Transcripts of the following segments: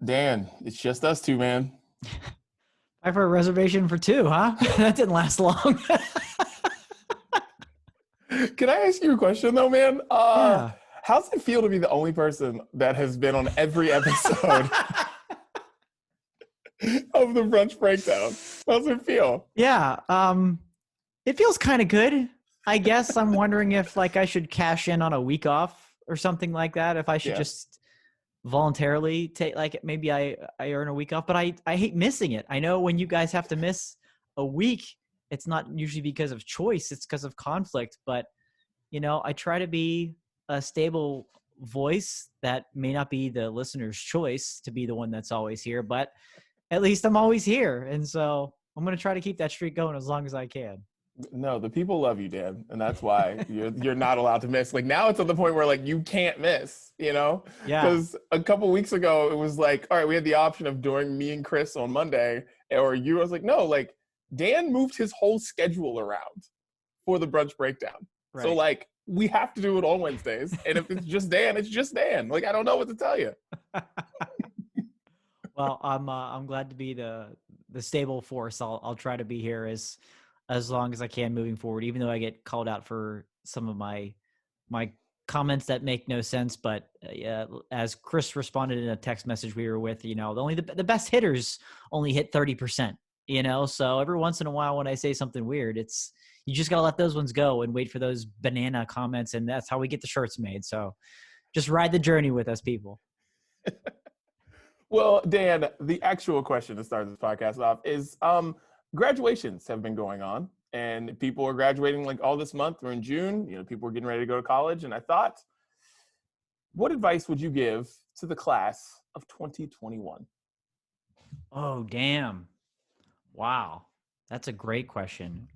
Dan, it's just us two, man. I have a reservation for two, huh? That didn't last long. Can I ask you a question though, man? Yeah. How's it feel to be the only person that has been on every episode of the Brunch Breakdown? How's it feel? Yeah. It feels kind of good. I guess I'm wondering if I should cash in on a week off or something like that. If I should Yeah. just voluntarily take maybe I earn a week off, but I hate missing it. I know when you guys have to miss a week, it's not usually because of choice, it's because of conflict, but I try to be a stable voice that may not be the listener's choice to be the one that's always here, but at least I'm always here. And so I'm going to try to keep that streak going as long as I can. No, the people love you, Dan, and that's why you're not allowed to miss. Like now, it's at the point where you can't miss. Yeah. Because a couple weeks ago, it was like, all right, we had the option of doing me and Chris on Monday, or you. I was like, no, Dan moved his whole schedule around for the Brunch Breakdown. Right. So we have to do it on Wednesdays, and if it's just Dan, it's just Dan. I don't know what to tell you. Well, I'm glad to be the stable force. I'll try to be here as long as I can moving forward, even though I get called out for some of my comments that make no sense. But as Chris responded in a text message we were with, the best hitters only hit 30%, so every once in a while when I say something weird, you just got to let those ones go and wait for those banana comments. And that's how we get the shirts made. So just ride the journey with us, people. Well, Dan, the actual question to start this podcast off is, graduations have been going on, and people are graduating all this month. We're in June. People are getting ready to go to college, and I thought, what advice would you give to the class of 2021? Oh, damn! Wow, that's a great question.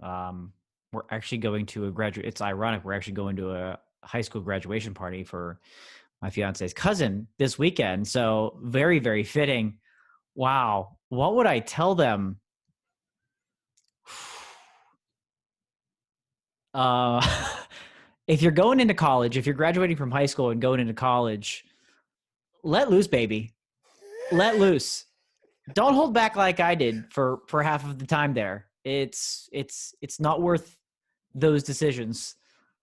We're actually going to a graduate. It's ironic. We're actually going to a high school graduation party for my fiance's cousin this weekend. So very, very fitting. Wow, what would I tell them? If you're going into college, if you're graduating from high school and going into college, let loose, baby. Let loose. Don't hold back like I did for half of the time there. It's not worth those decisions.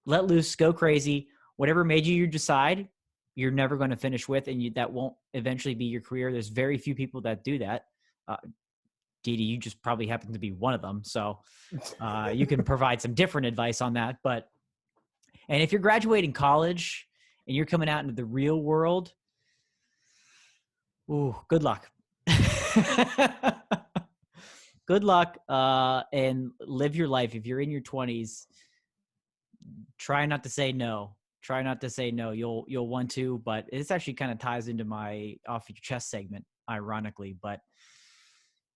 Let loose, go crazy. Whatever made you decide, you're never going to finish with, and that won't eventually be your career. There's very few people that do that. Dee Dee, you just probably happen to be one of them. So you can provide some different advice on that. And if you're graduating college and you're coming out into the real world, ooh, good luck. Good luck, and live your life. If you're in your 20s, try not to say no. Try not to say no. You'll want to, but this actually kind of ties into my off your chest segment, ironically. But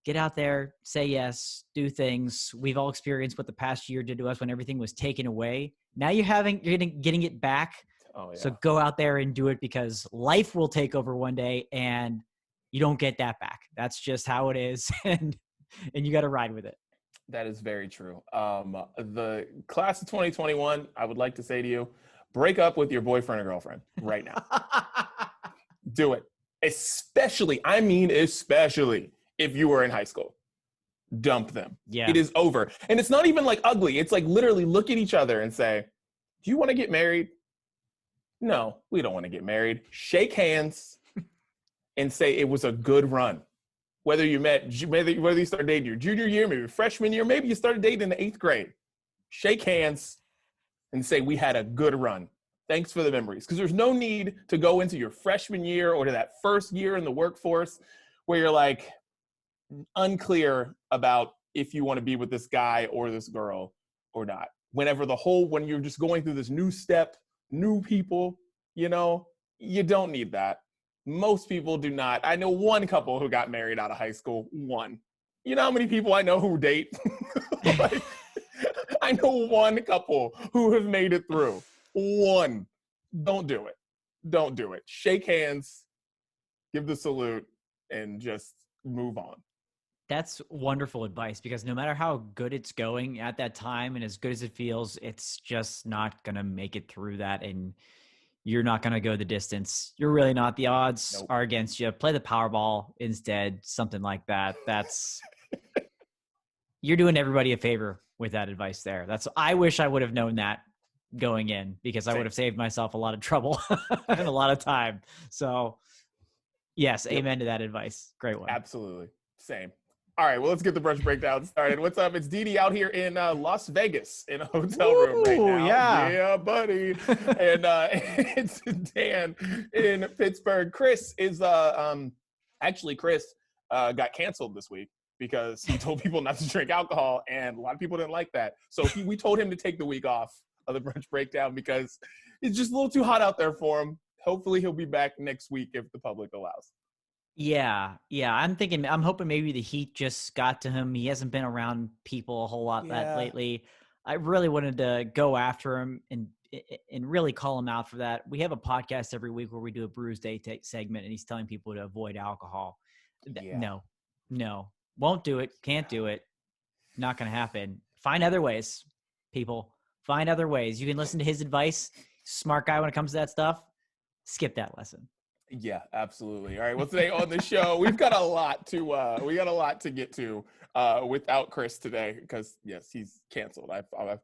get out there, say yes, do things. We've all experienced what the past year did to us when everything was taken away. Now you're getting it back. Oh, yeah. So go out there and do it, because life will take over one day and you don't get that back. That's just how it is. And you got to ride with it. That is very true. The class of 2021, I would like to say to you, break up with your boyfriend or girlfriend right now. Do it. Especially if you were in high school. Dump them. Yeah. It is over. And it's not even ugly. It's literally look at each other and say, do you want to get married? No, we don't want to get married. Shake hands and say it was a good run. Whether you started dating your junior year, maybe freshman year, maybe you started dating in the 8th grade. Shake hands and say we had a good run. Thanks for the memories. Because there's no need to go into your freshman year or to that first year in the workforce where you're unclear about if you want to be with this guy or this girl or not. When you're just going through this new step, new people, you don't need that. Most people do not. I know one couple who got married out of high school. One. You know how many people I know who date? I know one couple who have made it through. One. Don't do it. Don't do it. Shake hands, give the salute, and just move on. That's wonderful advice, because no matter how good it's going at that time and as good as it feels, it's just not going to make it through that. And you're not going to go the distance. You're really not. The odds Nope. are against you. Play the Powerball instead, something like that. You're doing everybody a favor with that advice there. I wish I would have known that going in, because I would have saved myself a lot of trouble and a lot of time. So yes, amen to that advice. Great one. Absolutely. Same. All right, well, let's get the brunch breakdown started. What's up? It's Dee out here in Las Vegas in a hotel room right now. Yeah, buddy. And it's Dan in Pittsburgh. Chris is actually Chris got canceled this week because he told people not to drink alcohol, and a lot of people didn't like that. So we told him to take the week off of the brunch breakdown because it's just a little too hot out there for him. Hopefully he'll be back next week if the public allows. Yeah. I'm hoping maybe the heat just got to him. He hasn't been around people a whole lot that lately. I really wanted to go after him and really call him out for that. We have a podcast every week where we do a Brews Day segment, and he's telling people to avoid alcohol. No, won't do it. Can't do it. Not going to happen. Find other ways, people. Find other ways. You can listen to his advice. Smart guy when it comes to that stuff. Skip that lesson. Yeah, absolutely. All right. Well, today on the show, we've got a lot to get to without Chris today, because yes, he's canceled.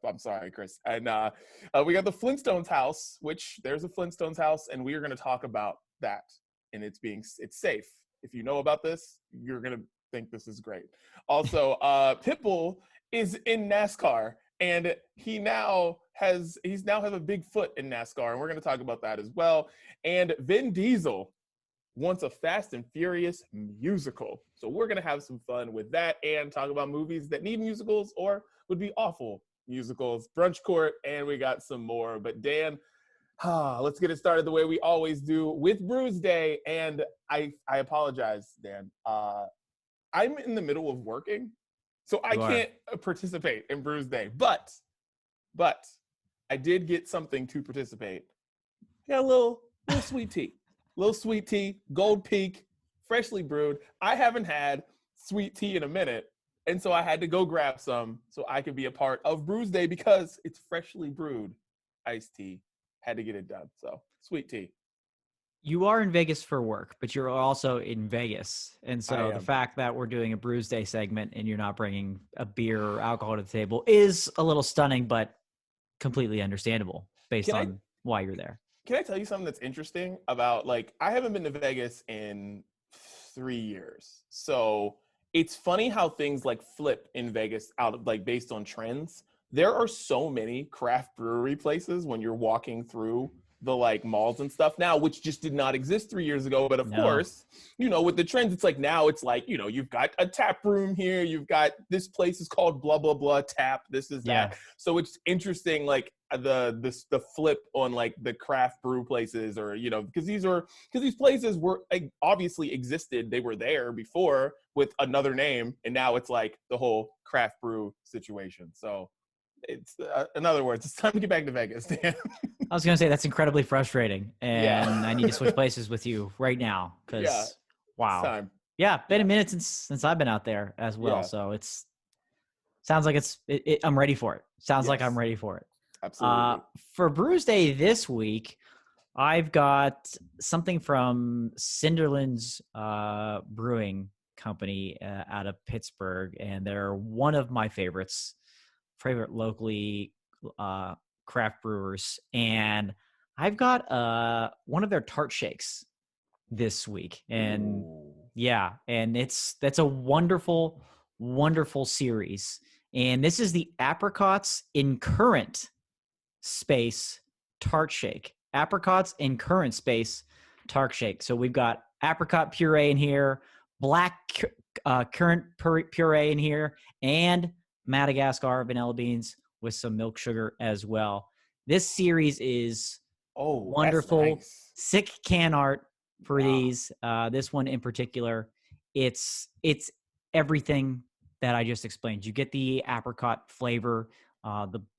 I'm sorry, Chris. And we got the Flintstones House, which there's a Flintstones House, and we are going to talk about that. And it's safe. If you know about this, you're going to think this is great. Also, Pitbull is in NASCAR, and he now has a big foot in NASCAR, and we're going to talk about that as well. And Vin Diesel wants a Fast and Furious musical. So we're going to have some fun with that and talk about movies that need musicals or would be awful musicals, Brunch Court, and we got some more. But Dan, let's get it started the way we always do with Brews Day. And I apologize, Dan. I'm in the middle of working, so I can't participate in Brews Day. But I did get something to participate. Got a little sweet tea, Gold Peak, freshly brewed. I haven't had sweet tea in a minute, and so I had to go grab some so I could be a part of Brews Day because it's freshly brewed iced tea. Had to get it done. So sweet tea. You are in Vegas for work, but you're also in Vegas. And so the fact that we're doing a Brews Day segment and you're not bringing a beer or alcohol to the table is a little stunning, but completely understandable based on why you're there. Can I tell you something that's interesting about, I haven't been to Vegas in 3 years. So it's funny how things flip in Vegas out of based on trends. There are so many craft brewery places when you're walking through the malls and stuff now, which just did not exist 3 years ago. But of course, with the trends, it's now it's you've got a tap room here. You've got this place is called blah, blah, blah tap. This is that. So it's interesting, the flip on the craft brew places, or, because these places were obviously existed. They were there before with another name. And now it's the whole craft brew situation. So it's in other words, it's time to get back to Vegas, Dan. I was going to say that's incredibly frustrating, and I need to switch places with you right now because wow. It's time. Yeah, been a minute since I've been out there as well. Yeah. So sounds like I'm ready for it. Sounds like I'm ready for it. Absolutely. For Brews Day this week, I've got something from Cinderland's Brewing Company out of Pittsburgh, and they're one of my favorite locally craft brewers, and I've got one of their tart shakes this week, and and that's a wonderful series, and this is the Apricots in Current Space Tart Shake. Apricots in Current Space Tart Shake. So we've got apricot puree in here, black currant puree in here, and Madagascar vanilla beans with some milk sugar as well. This series is wonderful. Nice. Sick can art for these. This one in particular, it's everything that I just explained. You get the apricot flavor.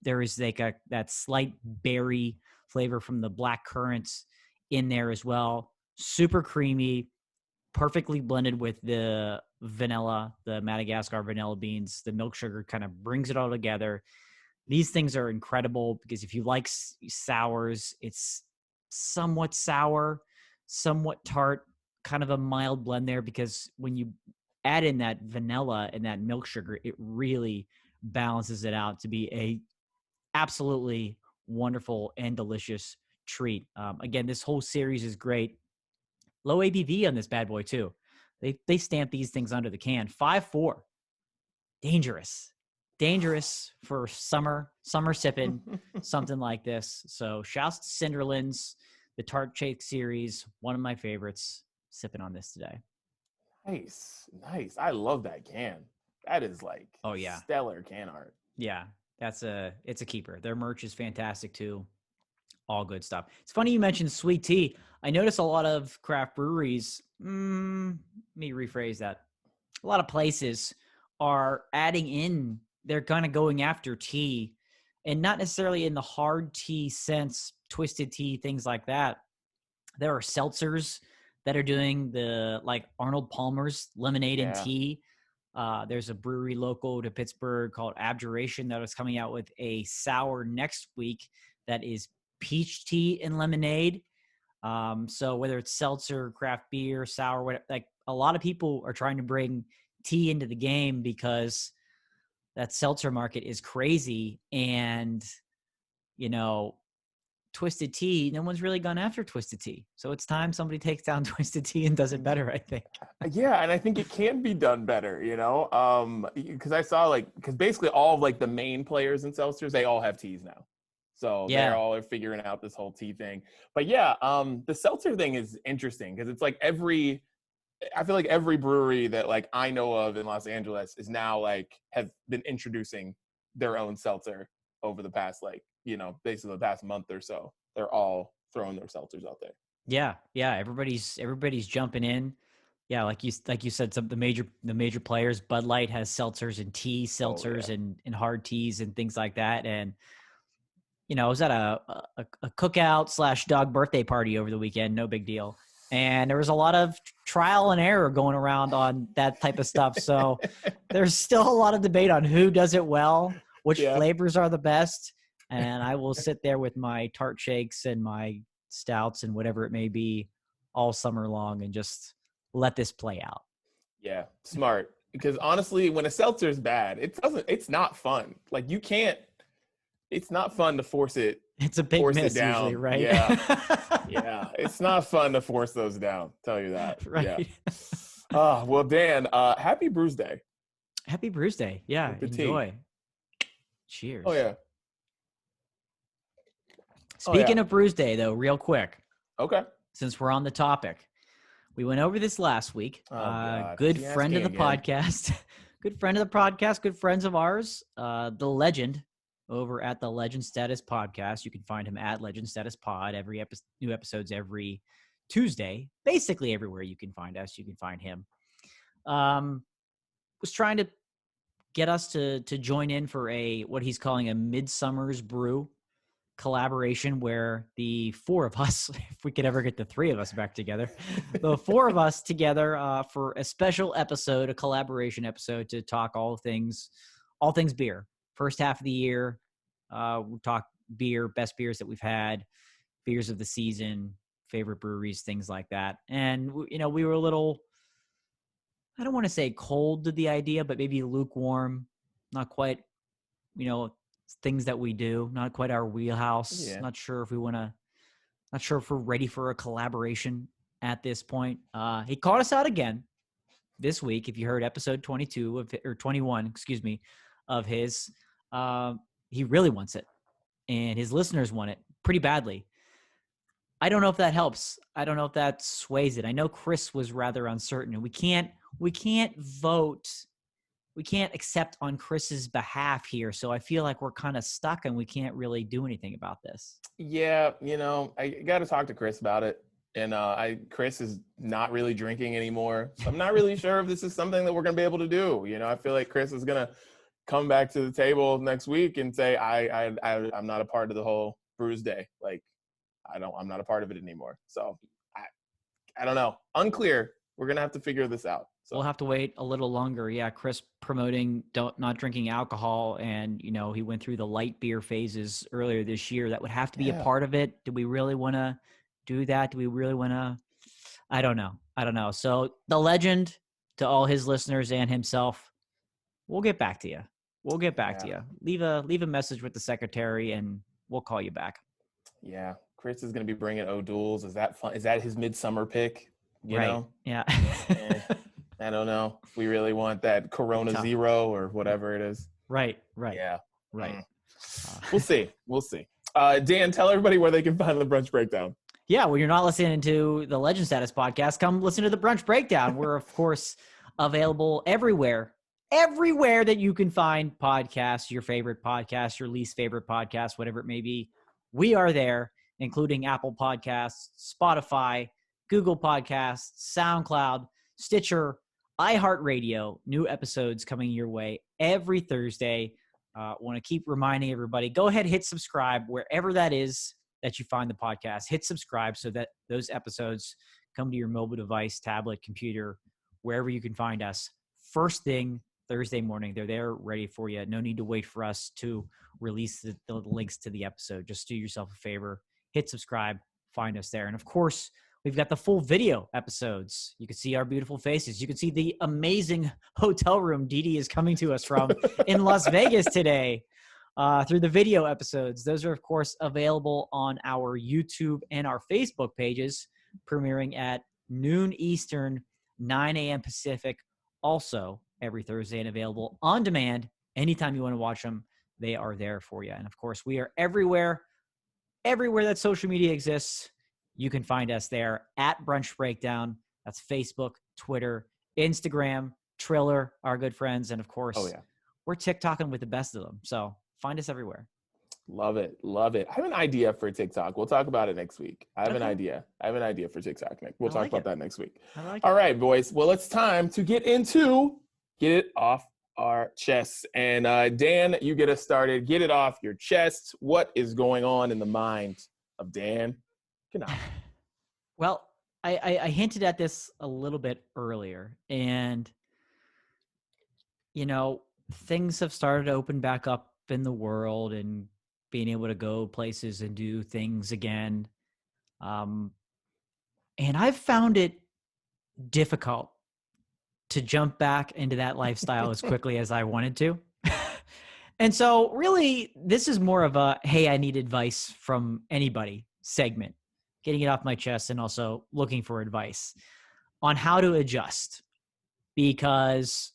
There is that slight berry flavor from the black currants in there as well. Super creamy, perfectly blended with the vanilla, the Madagascar vanilla beans. The milk sugar kind of brings it all together. These things are incredible because if you like sours, it's somewhat sour, somewhat tart, kind of a mild blend there, because when you add in that vanilla and that milk sugar, it really balances it out to be a absolutely wonderful and delicious treat. Again, this whole series is great. Low ABV on this bad boy too. They stamp these things under the can. 5.4. Dangerous for summer sipping, something like this. So shouts to Cinderlands, the Tart Shake series, one of my favorites. Sipping on this today. Nice. I love that can. That is like stellar can art. Yeah, it's a keeper. Their merch is fantastic too. All good stuff. It's funny you mentioned sweet tea. I notice a lot of craft breweries, let me rephrase that. A lot of places are adding in, they're kind of going after tea, and not necessarily in the hard tea sense, twisted tea, things like that. There are seltzers that are doing the, like Arnold Palmer's lemonade and tea. There's a brewery local to Pittsburgh called Abjuration that is coming out with a sour next week that is peach tea and lemonade. So whether it's seltzer, craft beer, sour, whatever, like a lot of people are trying to bring tea into the game because that seltzer market is crazy. And, you know, twisted tea, no one's really gone after twisted tea. So it's time somebody takes down twisted tea and does it better, I think. Yeah, and I think it can be done better, you know, because I saw because basically all of like the main players in seltzers, they all have teas now. So they're all figuring out this whole tea thing. But yeah, the seltzer thing is interesting because it's like I feel like every brewery that like I know of in Los Angeles is now like have been introducing their own seltzer over the past basically the past month or so. They're all throwing their seltzers out there. Yeah. Everybody's jumping in. Yeah, like you said, the major players. Bud Light has seltzers and tea seltzers and hard teas and things like that. And you know, I was at a cookout / dog birthday party over the weekend. No big deal. And there was a lot of trial and error going around on that type of stuff. So there's still a lot of debate on who does it well, which flavors are the best. And I will sit there with my tart shakes and my stouts and whatever it may be all summer long and just let this play out. Yeah, smart. Because honestly, when a seltzer is bad, it's not fun. Like it's not fun to force it. It's a big miss usually, right? Yeah. It's not fun to force those down. Tell you that. Right. Yeah. Well, Dan, happy Brews Day. Happy Brews Day. Yeah. Enjoy. Cheers. Oh yeah. Speaking of Brews Day, though, real quick. Okay. Since we're on the topic, we went over this last week. Good friend of the podcast. Good friend of the podcast. Good friends of ours. The legend over at the Legend Status Podcast. You can find him at Legend Status Pod. New episodes every Tuesday. Basically everywhere you can find us, you can find him. Was trying to get us to join in for what he's calling a Midsummer's Brew collaboration, where the four of us, if we could ever get the three of us back together, the four of us together for a special episode, a collaboration episode to talk all things beer. First half of the year, we'll talk beer, best beers that we've had, beers of the season, favorite breweries, things like that. And, you know, we were a little, I don't want to say cold to the idea, but maybe lukewarm, not quite, you know, things that we do, not quite our wheelhouse. Yeah. Not sure if we're ready for a collaboration at this point. He caught us out again this week. If you heard episode 21, of his, he really wants it, and his listeners want it pretty badly. I don't know if that helps. I don't know if that sways it. I know Chris was rather uncertain, and we can't vote. We can't accept on Chris's behalf here. So I feel like we're kind of stuck and we can't really do anything about this. Yeah. You know, I got to talk to Chris about it. And Chris is not really drinking anymore. So I'm not really sure if this is something that we're going to be able to do. You know, I feel like Chris is going to come back to the table next week and say, I'm not a part of the whole Brews Day. Like, I'm not a part of it anymore. So I don't know. Unclear. We're going to have to figure this out. We'll have to wait a little longer. Yeah, Chris promoting not drinking alcohol, and he went through the light beer phases earlier this year. That would have to be a part of it. Do we really want to do that? Do we really want to? I don't know. So the legend, to all his listeners and himself, we'll get back to you. Leave a message with the secretary, and we'll call you back. Yeah, Chris is going to be bringing O'Doul's. Is that fun? Is that his midsummer pick? You know? Yeah. I don't know. If we really want that Corona Zero or whatever it is. Right. Yeah. Right. We'll see. Dan, tell everybody where they can find the Brunch Breakdown. Yeah, when you're not listening to the Legend Status podcast, come listen to the Brunch Breakdown. We're, of course, available everywhere that you can find podcasts, your favorite podcast, your least favorite podcast, whatever it may be. We are there, including Apple Podcasts, Spotify, Google Podcasts, SoundCloud, Stitcher, iHeartRadio. New episodes coming your way every Thursday. Want to keep reminding everybody, go ahead, hit subscribe wherever that is that you find the podcast. Hit subscribe so that those episodes come to your mobile device, tablet, computer, wherever you can find us. First thing Thursday morning, they're there ready for you. No need to wait for us to release the links to the episode. Just do yourself a favor, hit subscribe, find us there. And of course, we've got the full video episodes. You can see our beautiful faces. You can see the amazing hotel room Dee is coming to us from in Las Vegas today through the video episodes. Those are, of course, available on our YouTube and our Facebook pages, premiering at noon Eastern, 9 a.m. Pacific, also every Thursday, and available on demand anytime you want to watch them. They are there for you. And, of course, we are everywhere that social media exists. You can find us there at Brunch Breakdown. That's Facebook, Twitter, Instagram, Triller, our good friends. And, of course, we're TikToking with the best of them. So find us everywhere. Love it. I have an idea for TikTok. We'll talk about it next week. I have an idea for TikTok, Nick. We'll talk about that next week. All right, boys. Well, it's time to get it off our chests. And Dan, you get us started. Get it off your chest. What is going on in the mind of Dan? Well, I hinted at this a little bit earlier, and things have started to open back up in the world and being able to go places and do things again. And I've found it difficult to jump back into that lifestyle as quickly as I wanted to. And so really, this is more of a, hey, I need advice from anybody segment, getting it off my chest and also looking for advice on how to adjust, because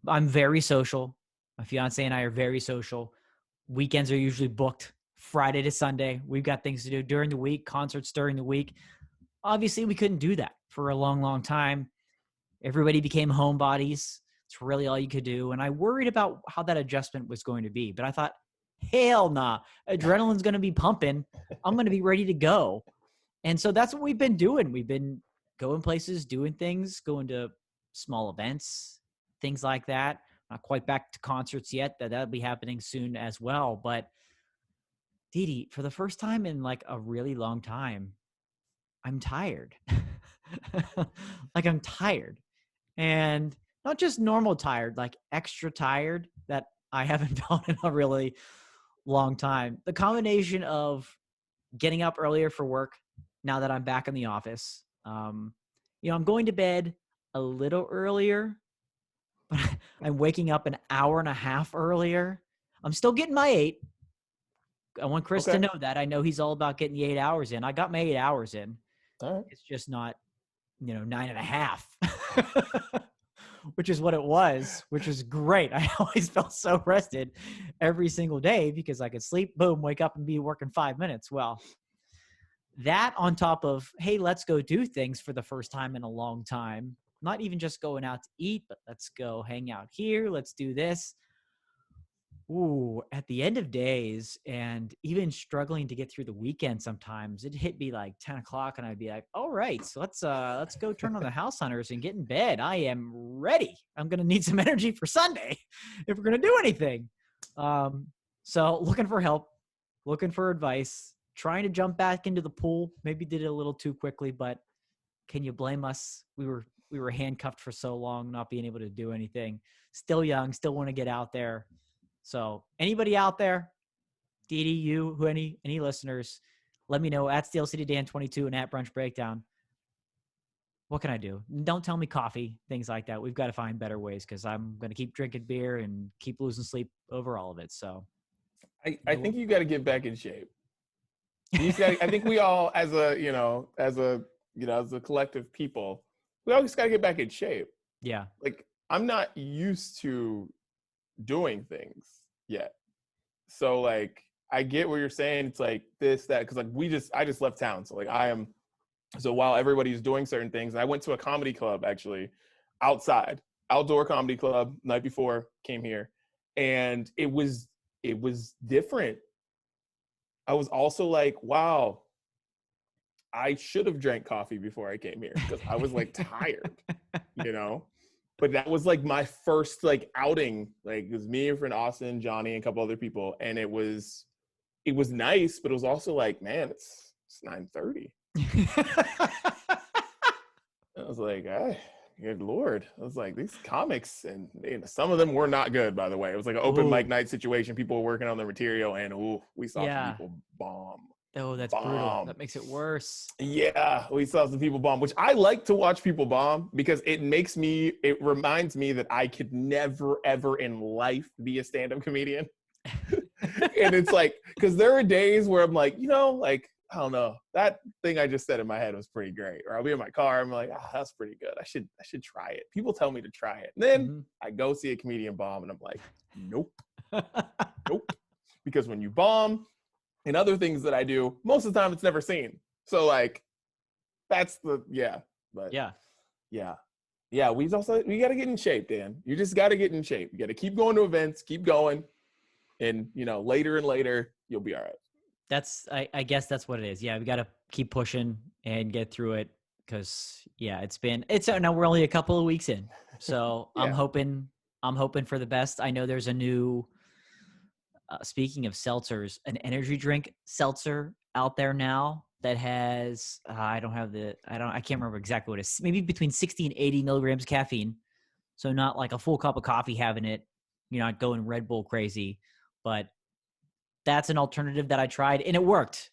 I'm very social. My fiance and I are very social. Weekends are usually booked Friday to Sunday. We've got things to do during the week, concerts during the week. Obviously, we couldn't do that for a long, long time. Everybody became homebodies. It's really all you could do. And I worried about how that adjustment was going to be. But I thought, hell nah, adrenaline's going to be pumping. I'm going to be ready to go. And so that's what we've been doing. We've been going places, doing things, going to small events, things like that. Not quite back to concerts yet. That'll be happening soon as well. But Dee, for the first time in like a really long time, I'm tired. Like I'm tired. And not just normal tired, like extra tired that I haven't felt in a really long time. The combination of getting up earlier for work now that I'm back in the office. I'm going to bed a little earlier, but I'm waking up an hour and a half earlier. I'm still getting my 8. I want Chris to know that. I know he's all about getting the 8 hours in. I got my 8 hours in. All right. It's just not, 9.5, which is what it was, which is great. I always felt so rested every single day because I could sleep, boom, wake up and be working 5 minutes. Well, that on top of, hey, let's go do things for the first time in a long time. Not even just going out to eat, but let's go hang out here. Let's do this. Ooh, at the end of days and even struggling to get through the weekend sometimes, it hit me like 10 o'clock and I'd be like, all right, so let's go turn on the House Hunters and get in bed. I am ready. I'm going to need some energy for Sunday if we're going to do anything. So looking for help, looking for advice, trying to jump back into the pool. Maybe did it a little too quickly, but can you blame us? We we were handcuffed for so long, not being able to do anything. Still young, still want to get out there. So anybody out there, Dee Dee, you, any listeners, let me know at Steel City Dan 22 and at Brunch Breakdown. What can I do? Don't tell me coffee, things like that. We've got to find better ways because I'm going to keep drinking beer and keep losing sleep over all of it. So I think you got to get back in shape. I think we all, as a collective people, we always got to get back in shape. Yeah. Like, I'm not used to doing things yet. So like, I get what you're saying. It's like this, that, because like I just left town. So like so while everybody's doing certain things, and I went to a comedy club actually outdoor comedy club night before, came here, and it was different. I was also like, wow, I should have drank coffee before I came here because I was like tired, But that was like my first like outing. Like, it was me, and friend Austin, Johnny, and a couple other people, and it was nice, but it was also like, man, it's 9:30. I was like, good Lord. I was like, these comics, and some of them were not good, by the way. It was like an open mic night situation. People were working on their material, and we saw some people bomb. Oh, that's brutal. That makes it worse. Yeah, we saw some people bomb, which I like to watch people bomb because it reminds me that I could never, ever in life be a stand-up comedian. And it's like, because there are days where I'm like, I don't know, that thing I just said in my head was pretty great. Or I'll be in my car, I'm like, that's pretty good. I should try it. People tell me to try it. And then I go see a comedian bomb and I'm like, nope. Nope. Because when you bomb and other things that I do, most of the time it's never seen. So like, that's we got to get in shape, Dan. You just got to get in shape. You got to keep going to events, keep going. And, later and later, you'll be all right. I guess that's what it is. Yeah, we got to keep pushing and get through it because, now we're only a couple of weeks in. So yeah. I'm hoping for the best. I know there's a new, speaking of seltzers, an energy drink seltzer out there now that has, I can't remember exactly what it is. Maybe between 60 and 80 milligrams of caffeine. So not like a full cup of coffee having it, not going Red Bull crazy. But that's an alternative that I tried, and it worked.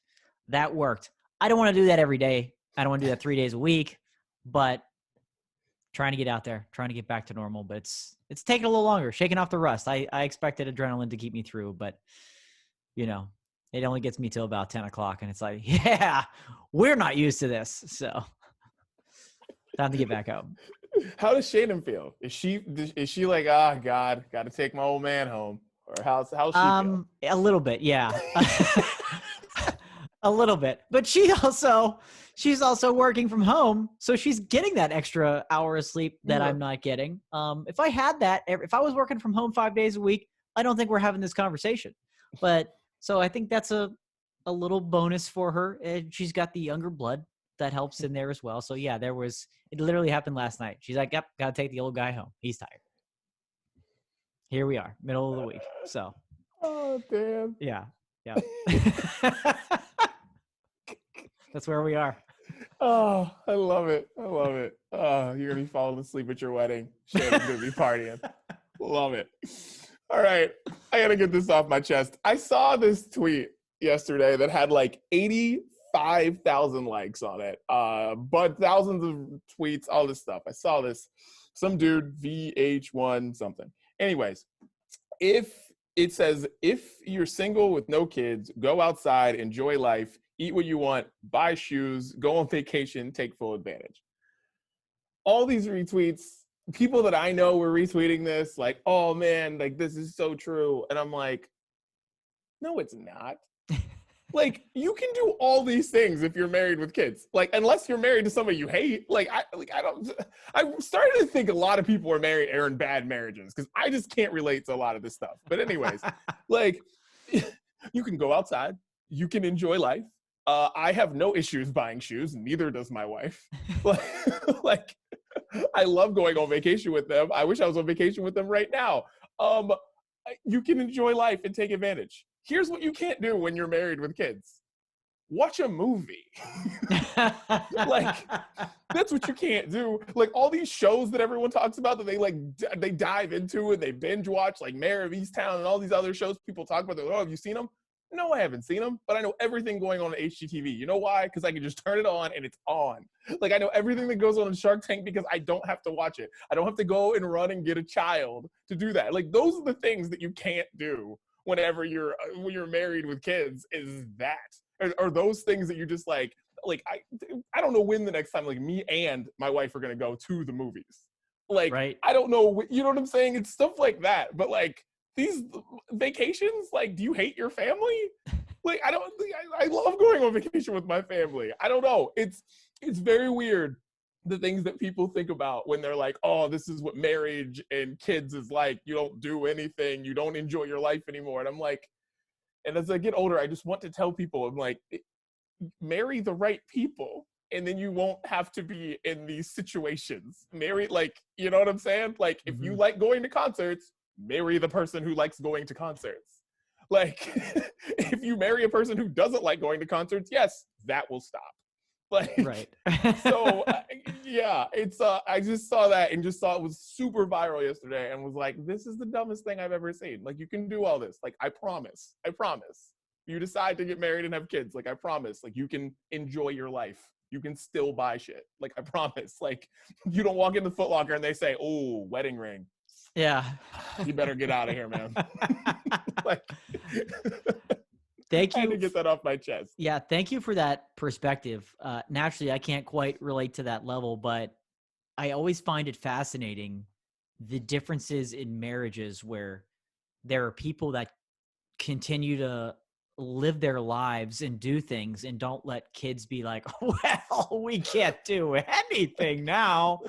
That worked. I don't want to do that every day. I don't want to do that 3 days a week, but trying to get out there, trying to get back to normal. But it's taking a little longer, shaking off the rust. I expected adrenaline to keep me through, but, it only gets me till about 10 o'clock, and it's like, yeah, we're not used to this. So time to get back up. How does Shannon feel? Is she like, God, got to take my old man home? Or how's she feel? A little bit, yeah. A little bit. But she's also working from home, so she's getting that extra hour of sleep that I'm not getting. If I had that, if I was working from home 5 days a week, I don't think we're having this conversation. But so I think that's a little bonus for her. And she's got the younger blood that helps in there as well. So yeah, it literally happened last night. She's like, yep, gotta take the old guy home. He's tired. Here we are, middle of the week. So. Oh, damn. Yeah. That's where we are. Oh, I love it. Oh, you're going to be falling asleep at your wedding. Shannon's going to be partying. Love it. All right. I got to get this off my chest. I saw this tweet yesterday that had like 85,000 likes on it. But thousands of tweets, all this stuff. I saw this. Some dude, VH1 something. Anyways, if you're single with no kids, go outside, enjoy life, eat what you want, buy shoes, go on vacation, take full advantage. All these retweets, people that I know were retweeting this, like, oh man, like this is so true. And I'm like, no, it's not. Like, you can do all these things if you're married with kids. Like, unless you're married to somebody you hate. I'm starting to think a lot of people are in bad marriages because I just can't relate to a lot of this stuff. But anyways, like, you can go outside. You can enjoy life. I have no issues buying shoes. Neither does my wife. Like, I love going on vacation with them. I wish I was on vacation with them right now. You can enjoy life and take advantage. Here's what you can't do when you're married with kids. watch a movie. Like, that's what you can't do. Like, all these shows that everyone talks about that they dive into and they binge watch, like Mayor of Easttown and all these other shows people talk about. They're like, oh, have you seen them? No, I haven't seen them, but I know everything going on HGTV. You know why? Because I can just turn it on and it's on. Like, I know everything that goes on in Shark Tank because I don't have to watch it. I don't have to go and run and get a child to do that. Like, those are the things that you can't do whenever you're married with kids, is that. Or those things that you just like I don't know when the next time like me and my wife are going to go to the movies. Like, right. I don't know, you know what I'm saying? It's stuff like that. But like, these vacations, like, do you hate your family? Like, I love going on vacation with my family. I don't know. It's very weird, the things that people think about when they're like, oh, this is what marriage and kids is like. You don't do anything. You don't enjoy your life anymore. And I'm like, and as I get older, I just want to tell people, I'm like, marry the right people. And then you won't have to be in these situations. Marry, like, you know what I'm saying? Like, if you like going to concerts, marry the person who likes going to concerts. Like, if you marry a person who doesn't like going to concerts, yes, that will stop. Like, right. So yeah, it's I just saw that and just saw it was super viral yesterday and was like, this is the dumbest thing I've ever seen. Like, you can do all this. Like, I promise. You decide to get married and have kids, like, I promise, like, you can enjoy your life. You can still buy shit. Like, I promise. Like, you don't walk into Foot Locker and they say, oh, wedding ring. Yeah. You better get out of here, man. Like, thank I you. had to get that off my chest. Yeah. Thank you for that perspective. Naturally, I can't quite relate to that level, but I always find it fascinating, the differences in marriages where there are people that continue to live their lives and do things and don't let kids be like, well, we can't do anything now.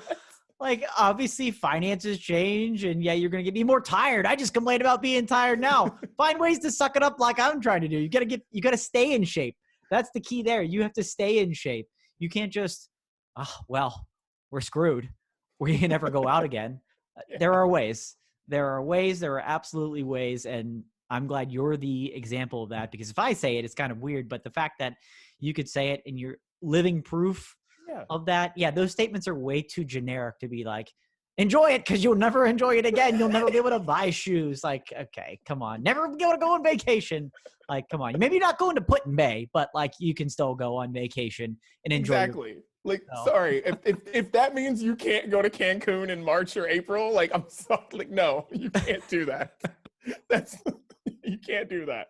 Like, obviously finances change and yeah, you're going to be more tired. I just complained about being tired now. Find ways to suck it up like I'm trying to do. You got to stay in shape. That's the key there. You have to stay in shape. You can't just, oh, well, we're screwed. We can never go out again. There are ways. There are absolutely ways. And I'm glad you're the example of that, because if I say it, it's kind of weird, but the fact that you could say it and you're living proof of that. Yeah. Those statements are way too generic to be like, enjoy it, because you'll never enjoy it again. You'll never be able to buy shoes. Like, okay, come on. Never be able to go on vacation. Like, come on. Maybe not going to Put-in-Bay, but like, you can still go on vacation and enjoy. Exactly. Like, sorry, if that means you can't go to Cancun in March or April, like, I'm sorry, like, no, you can't do that. You can't do that.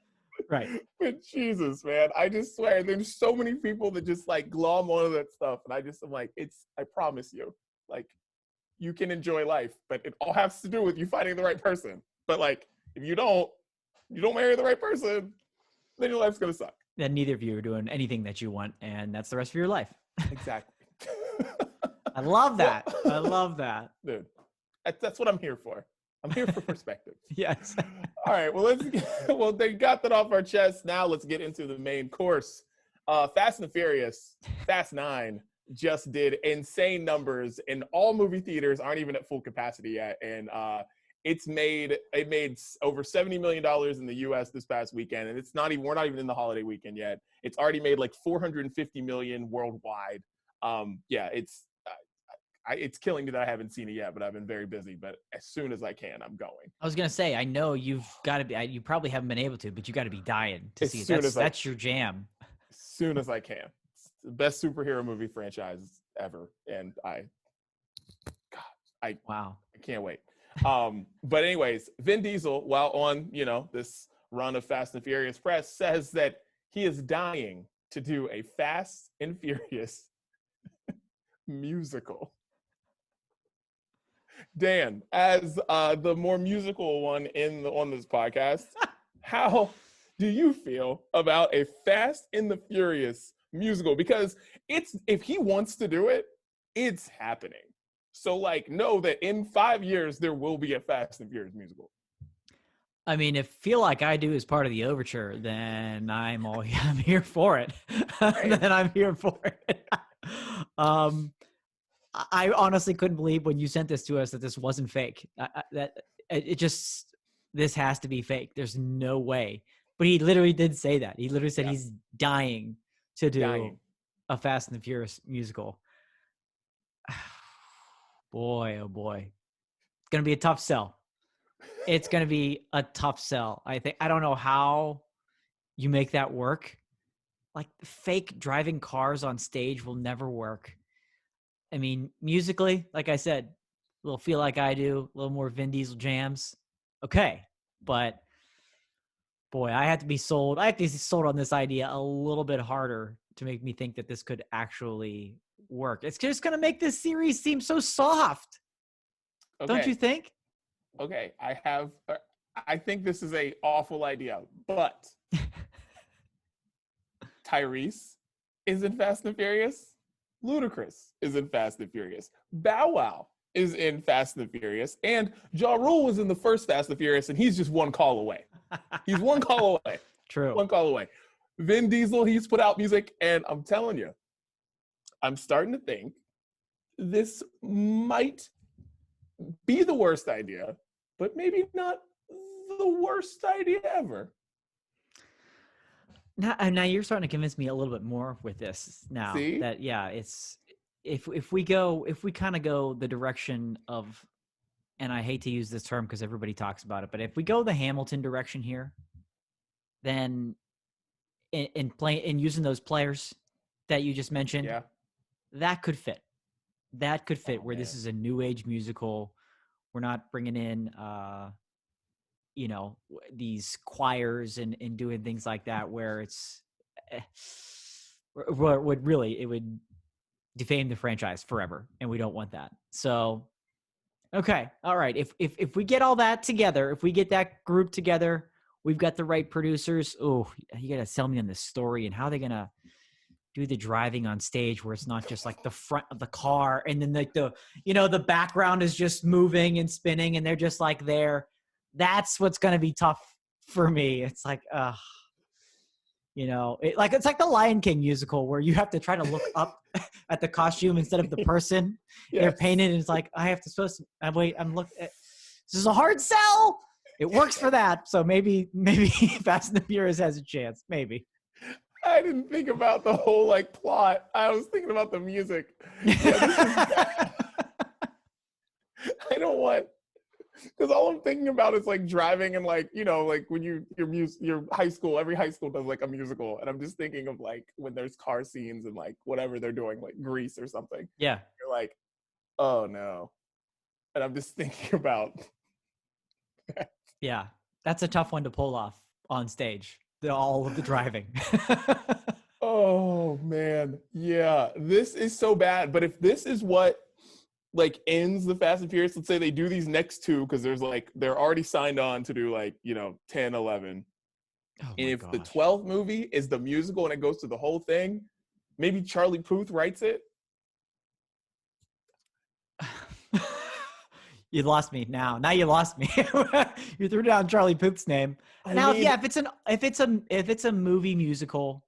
Right. But Jesus, man, I just swear there's so many people that just like glom onto that stuff. And I'm like, I promise you, like, you can enjoy life, but it all has to do with you finding the right person. But like, if you don't marry the right person, then your life's going to suck. Then neither of you are doing anything that you want. And that's the rest of your life. Exactly. I love that. I love that. Dude, that's what I'm here for. I'm here for perspective. Yes. All right. Well, they got that off our chest. Now let's get into the main course. Fast and Furious, Fast 9 just did insane numbers, and all movie theaters aren't even at full capacity yet. And it made over $70 million in the U.S. this past weekend, and we're not even in the holiday weekend yet. It's already made like $450 million worldwide. Yeah, it's killing me that I haven't seen it yet, but I've been very busy. But as soon as I can, I'm going. I was going to say, I know you've got to be, you probably haven't been able to, but you got to be dying to see it. That's your jam. As soon as I can. It's the best superhero movie franchise ever. And I can't wait. But anyways, Vin Diesel, while on, this run of Fast and Furious press, says that he is dying to do a Fast and Furious musical. Dan, as the more musical one on this podcast, how do you feel about a Fast and the Furious musical? Because if he wants to do it, it's happening. So like, know that in 5 years there will be a Fast and Furious musical. I mean, if Feel Like I Do is part of the overture, then I'm here for it. Then I'm here for it. I honestly couldn't believe when you sent this to us that this wasn't fake. This has to be fake. There's no way. But he literally did say that. He literally said he's dying to do Dying. a Fast and the Furious musical. Boy, oh boy. It's going to be a tough sell. It's going to be a tough sell. I don't know how you make that work. Like, fake driving cars on stage will never work. I mean, musically, like I said, a little Feel Like I Do, a little more Vin Diesel jams. Okay. But boy, I have to be sold. I have to be sold on this idea a little bit harder to make me think that this could actually work. It's just going to make this series seem so soft. Okay. Don't you think? Okay. I think this is a awful idea, but Tyrese is in Fast and Furious. Ludacris is in Fast and Furious. Bow Wow is in Fast and Furious. And Ja Rule was in the first Fast and Furious, and he's just one call away. He's one call away. True. One call away. Vin Diesel, he's put out music, and I'm telling you, I'm starting to think this might be the worst idea, but maybe not the worst idea ever. Now you're starting to convince me a little bit more with this now. See? That it's if we kind of go the direction of, and I hate to use this term because everybody talks about it, but if we go the Hamilton direction here, then in using those players that you just mentioned, Yeah. that could fit. That could fit where man. this is a new age musical. We're not bringing in these choirs and doing things like that where it's where it would defame the franchise forever, and we don't want that. So okay, all right, if we get all that together, if we get that group together, we've got the right producers. Oh, you gotta sell me on this story and how they're gonna do the driving on stage where it's not just like the front of the car and then like the background is just moving and spinning and they're just like there. That's what's going to be tough for me. It's like, it's like the Lion King musical where you have to try to look up at the costume instead of the person. Yes. They're painted. And it's like, I'm looking at, this is a hard sell. It works for that. So maybe Fast and the Furious has a chance. Maybe. I didn't think about the whole plot. I was thinking about the music. Yeah, this is bad. I don't want, because all I'm thinking about is driving and when your high school, every high school does a musical, and I'm just thinking of when there's car scenes and whatever they're doing, Grease or something. Yeah. You're like, oh no, and I'm just thinking about. Yeah, that's a tough one to pull off on stage. All of the driving. Oh man, yeah, this is so bad. But if this is what ends the Fast and Furious, let's say they do these next two, because there's they're already signed on to do 10, 11. Oh and if gosh. the 12th movie is the musical and it goes through the whole thing, maybe Charlie Puth writes it. You lost me now. Now you lost me. You threw down Charlie Puth's name. If it's a movie musical,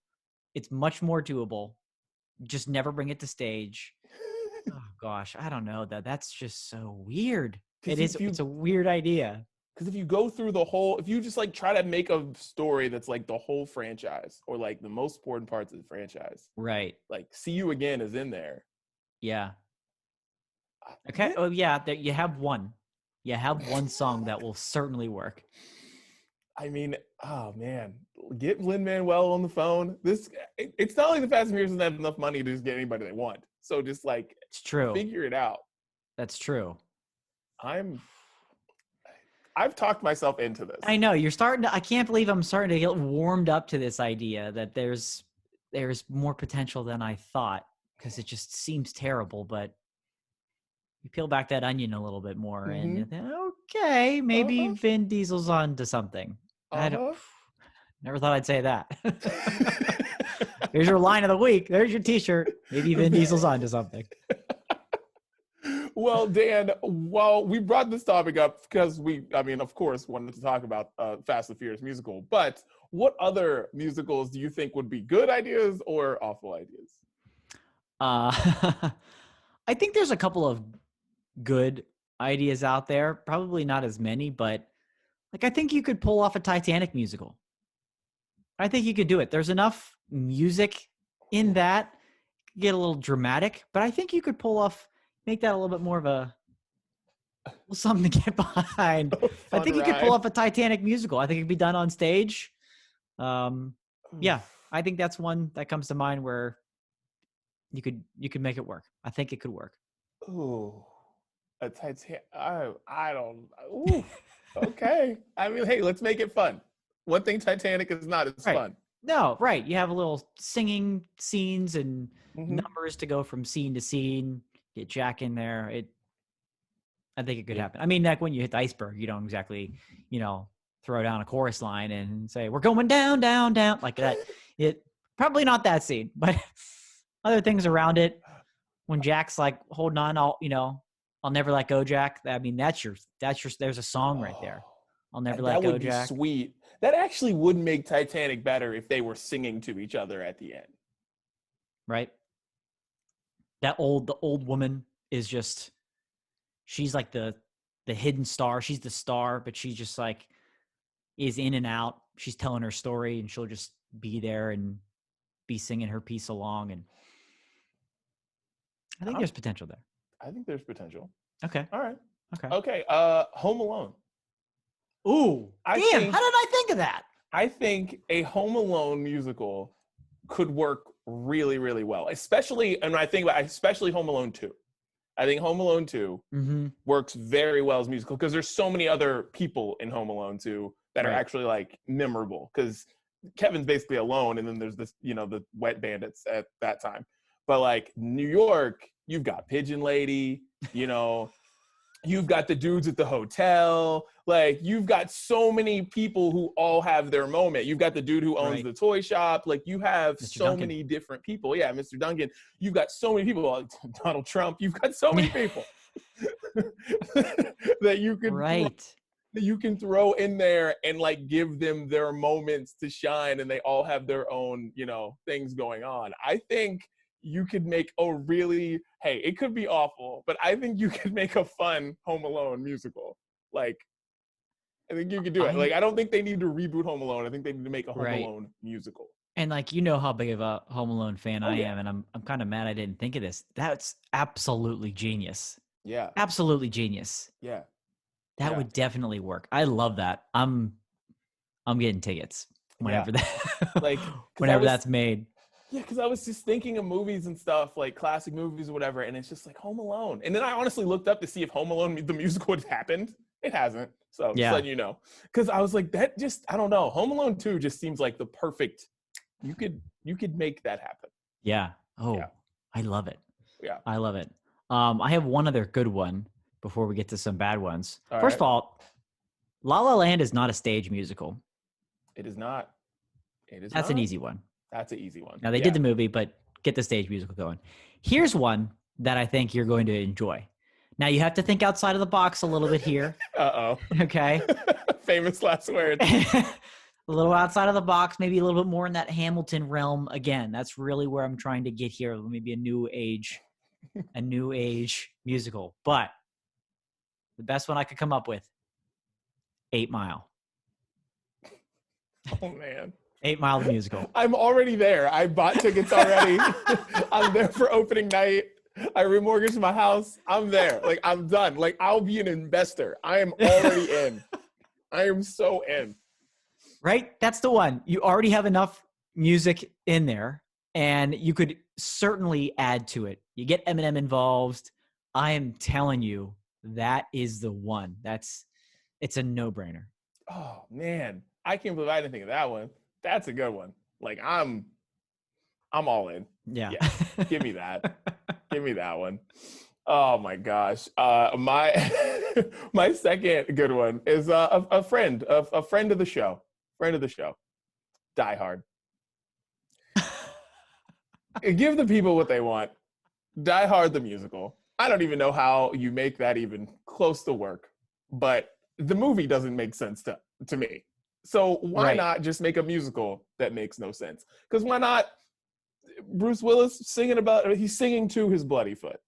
it's much more doable. Just never bring it to stage. Oh gosh, I don't know. That's just so weird. It's a weird idea. Because if you go through if you just try to make a story that's the whole franchise or the most important parts of the franchise, right? See You Again is in there. Yeah. Okay. Oh yeah. You have one. You have one song that will certainly work. I mean, oh man, get Lin-Manuel on the phone. It's not like the Fast and Furious doesn't have enough money to just get anybody they want. So just it's true. Figure it out. That's true. I've talked myself into this. I know you're starting to. I can't believe I'm starting to get warmed up to this idea that there's more potential than I thought, because it just seems terrible, but. You peel back that onion a little bit more, and you think, okay, maybe Vin Diesel's on to something. I never thought I'd say that. Here's your line of the week. There's your T-shirt. Maybe Vin Diesel's on to something. Well, Dan, we brought this topic up because of course, wanted to talk about Fast and Furious musical. But what other musicals do you think would be good ideas or awful ideas? I think there's a couple of good ideas out there. Probably not as many, but I think you could pull off a Titanic musical. I think you could do it. There's enough music in that, get a little dramatic, but I think you could make that a little bit more of something to get behind. I think you could pull off a Titanic musical. I think it could be done on stage. Yeah, I think that's one that comes to mind where you could make it work. I think it could work. Ooh, a Titanic. I don't. Ooh, okay. I mean, hey, let's make it fun. One thing Titanic is not is fun. No, right. You have a little singing scenes and Mm-hmm. numbers to go from scene to scene. Get Jack in there. I think it could happen. I mean, like when you hit the iceberg, you don't exactly, throw down a chorus line and say, "We're going down, down, down," like that. It probably not that scene, but other things around it. When Jack's like holding on, I'll never let go, Jack. I mean, that's your. There's a song right there. I'll never let go, Jack. That would be sweet. That actually would make Titanic better if they were singing to each other at the end. Right. The old woman is just. She's like the hidden star. She's the star, but she just like is in and out. She's telling her story, and she'll just be there and be singing her piece along. And I think there's potential there. I think there's potential. Okay. All right. Okay. Home Alone. Ooh, how did I think of that? I think a Home Alone musical could work really, really well, especially Home Alone 2. I think Home Alone 2 works very well as a musical because there's so many other people in Home Alone 2 that are actually like memorable because Kevin's basically alone, and then there's this, the wet bandits at that time. But like New York, you've got Pigeon Lady, you've got the dudes at the hotel. Like, you've got so many people who all have their moment. You've got the dude who owns the toy shop. Like, you have many different people. Yeah, Mr. Duncan. You've got so many people. Like Donald Trump. You've got so many people that you can throw in there and like give them their moments to shine, and they all have their own, things going on. I think you could make it could be awful, but I think you could make a fun Home Alone musical. Like, I think you could do it. Like, I don't think they need to reboot Home Alone. I think they need to make a Home Alone musical. And like, how big of a Home Alone fan I am, and I'm kind of mad I didn't think of this. That's absolutely genius. Yeah. Absolutely genius. Yeah. That would definitely work. I love that. I'm getting tickets whenever that's made. Yeah, because I was just thinking of movies and stuff, like classic movies or whatever, and it's just like Home Alone. And then I honestly looked up to see if Home Alone, the musical, had happened. It hasn't. So just letting you know. Because I was like, I don't know. Home Alone 2 just seems like the perfect, you could make that happen. Yeah. Oh, yeah. I love it. Yeah. I love it. I have one other good one before we get to some bad ones. First of all, La La Land is not a stage musical. It is not. That's an easy one. That's an easy one. Now, they did the movie, but get the stage musical going. Here's one that I think you're going to enjoy. Now, you have to think outside of the box a little bit here. Uh-oh. Okay. Famous last word. A little outside of the box, maybe a little bit more in that Hamilton realm. Again, that's really where I'm trying to get here. Maybe a new age musical. But the best one I could come up with, 8 Mile. Oh, man. 8 Mile the musical. I'm already there. I bought tickets already. I'm there for opening night. I remortgaged my house. I'm there. Like, I'm done. Like, I'll be an investor. I am already in. I am so in. Right? That's the one. You already have enough music in there, and you could certainly add to it. You get Eminem involved. I am telling you, that is the one. It's a no-brainer. Oh, man. I can't believe I didn't think of that one. That's a good one. Like, I'm all in. Yeah. Give me that. Give me that one. Oh my gosh. My my second good one is a friend of the show. Friend of the show. Die Hard. Give the people what they want. Die Hard the musical. I don't even know how you make that even close to work, but the movie doesn't make sense to me. So why not just make a musical that makes no sense? Because why not Bruce Willis he's singing to his bloody foot.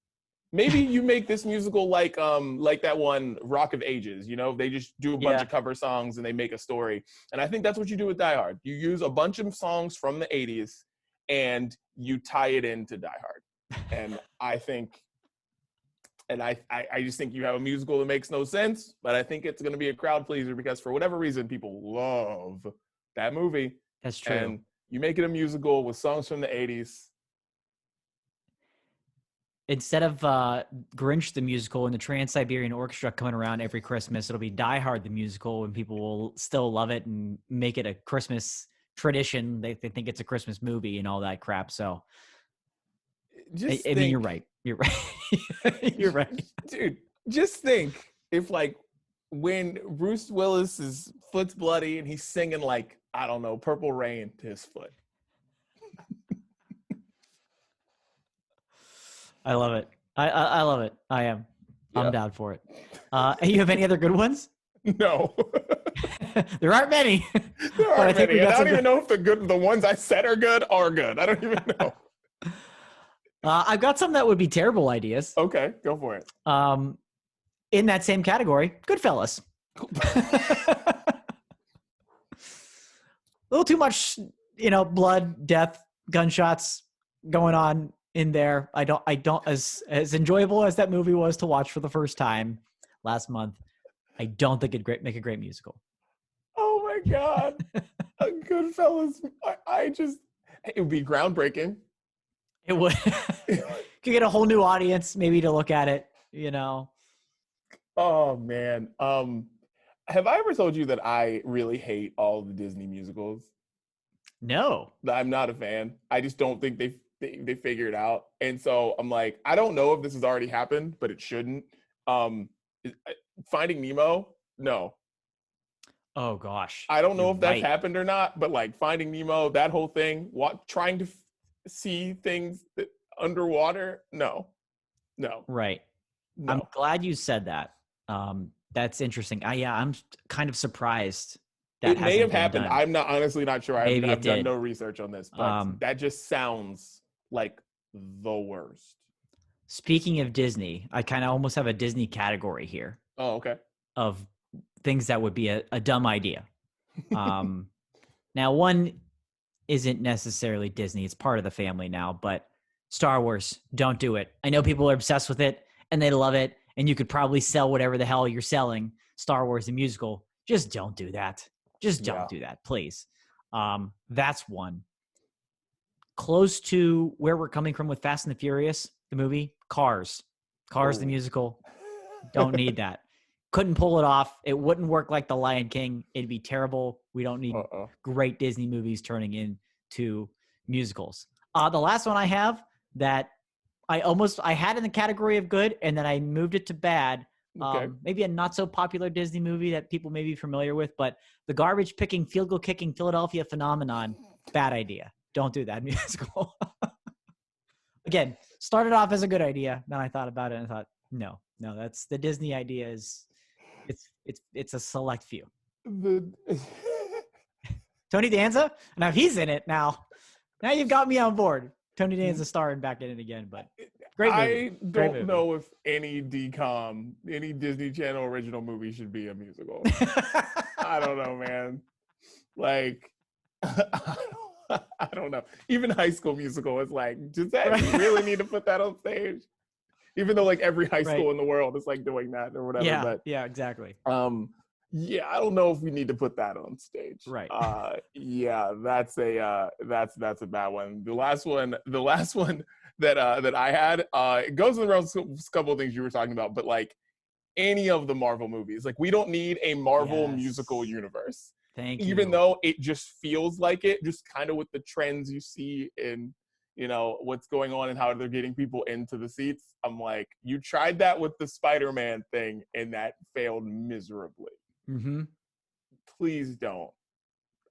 Maybe you make this musical like that one Rock of Ages, they just do a bunch of cover songs and they make a story. And I think that's what you do with Die Hard. You use a bunch of songs from the 80s and you tie it into Die Hard. And I think, and I just think you have a musical that makes no sense, but I think it's going to be a crowd pleaser because for whatever reason, people love that movie. That's true. And you make it a musical with songs from the 80s. Instead of Grinch the musical and the Trans-Siberian Orchestra coming around every Christmas, it'll be Die Hard the musical, and people will still love it and make it a Christmas tradition. They think it's a Christmas movie and all that crap. So, I mean, you're right. You're right. You're right. Dude, just think if, like, when Bruce Willis's foot's bloody and he's singing, like, I don't know, Purple Rain to his foot. I love it. I love it. I am. Yeah. I'm down for it. You have any other good ones? No. There aren't many. There aren't many. I don't even know if the ones I said are good. I don't even know. I've got some that would be terrible ideas. Okay, go for it. In that same category, Goodfellas. A little too much, blood, death, gunshots going on in there. I don't as enjoyable as that movie was to watch for the first time last month. I don't think it'd make a great musical. Oh my God. A Goodfellas. It would be groundbreaking. It would. Could get a whole new audience maybe to look at it, Oh man. Have I ever told you that I really hate all the Disney musicals? No. I'm not a fan. I just don't think they figure it out. And so I'm like, I don't know if this has already happened, but it shouldn't. Finding Nemo, no. Oh gosh. I don't know if that's happened or not, but like Finding Nemo, that whole thing, trying to see things underwater, no. Right. No. I'm glad you said that. That's interesting. I'm kind of surprised. It may have happened. Done. I'm honestly not sure. I've done no research on this, but that just sounds like the worst. Speaking of Disney, I kind of almost have a Disney category here. Oh, okay. Of things that would be a dumb idea. Now, one isn't necessarily Disney. It's part of the family now, but Star Wars, don't do it. I know people are obsessed with it and they love it, and you could probably sell whatever the hell you're selling, Star Wars the musical. Just don't do that. Just don't do that, please. That's one. Close to where we're coming from with Fast and the Furious, the movie, Cars the musical. Don't need that. Couldn't pull it off. It wouldn't work like The Lion King. It'd be terrible. We don't need great Disney movies turning into musicals. The last one I have that I had in the category of good, and then I moved it to bad. Okay. Maybe a not so popular Disney movie that people may be familiar with, but the garbage picking, field goal kicking Philadelphia phenomenon. Bad idea. Don't do that musical. Again, started off as a good idea. Then I thought about it and I thought, no, that's the Disney idea it's a select few. Tony Danza? Now he's in it now. Now you've got me on board. Tony Danza starring back in it again, but great movie. I don't know if any Disney Channel original movie should be a musical. I don't know, man. Like, I don't know. Even High School Musical is like, does that you really need to put that on stage? Even though like every high school in the world is like doing that or whatever. Yeah, but, yeah, exactly. Yeah, I don't know if we need to put that on stage. Right. Yeah, that's a bad one. The last one that I had, it goes in the realms of a couple of things you were talking about, but like any of the Marvel movies, like we don't need a Marvel musical universe. Thank you. Even though it just feels like it, just kind of with the trends you see in, what's going on and how they're getting people into the seats. I'm like, you tried that with the Spider-Man thing and that failed miserably. Mm-hmm. Please don't.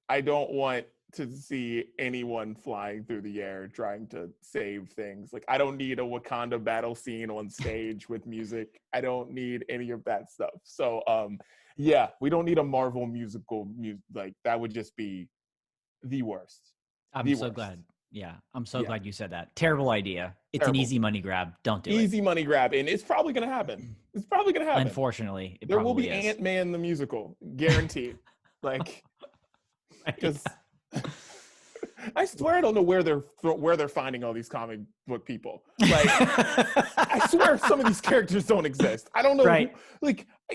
I don't want to see anyone flying through the air trying to save things. Like, I don't need a Wakanda battle scene on stage with music. I don't need any of that stuff. So, yeah, we don't need a Marvel musical. Like, that would just be the worst. I'm so glad. Yeah, I'm so glad you said that. Terrible idea. It's an easy money grab. Don't do it. Easy money grab, and it's probably going to happen. Unfortunately, there will be Ant-Man the musical, guaranteed. Like, because I swear I don't know where they're finding all these comic book people. Like, I swear some of these characters don't exist. I don't know. Right.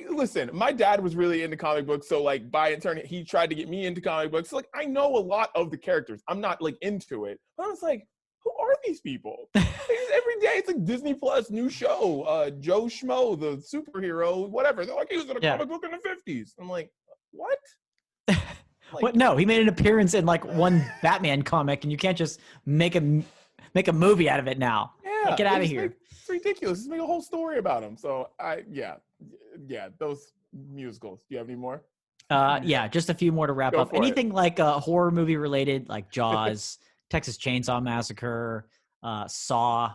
Listen, my dad was really into comic books, so like by in turn, he tried to get me into comic books. So, like, I know a lot of the characters. I'm not like into it. But I was like, who are these people? Every day it's like Disney Plus new show, Joe Schmo, the superhero, whatever. They're like, he was in a comic book in the 50s. I'm like, what? Like, what? No, he made an appearance in like one Batman comic, and you can't just make a movie out of it now. Yeah, like, get out of here. It's ridiculous. Just make a whole story about him. So yeah, those musicals. Do you have any more? Yeah, just a few more to wrap up. Anything like a horror movie related, like Jaws, Texas Chainsaw Massacre, Saw.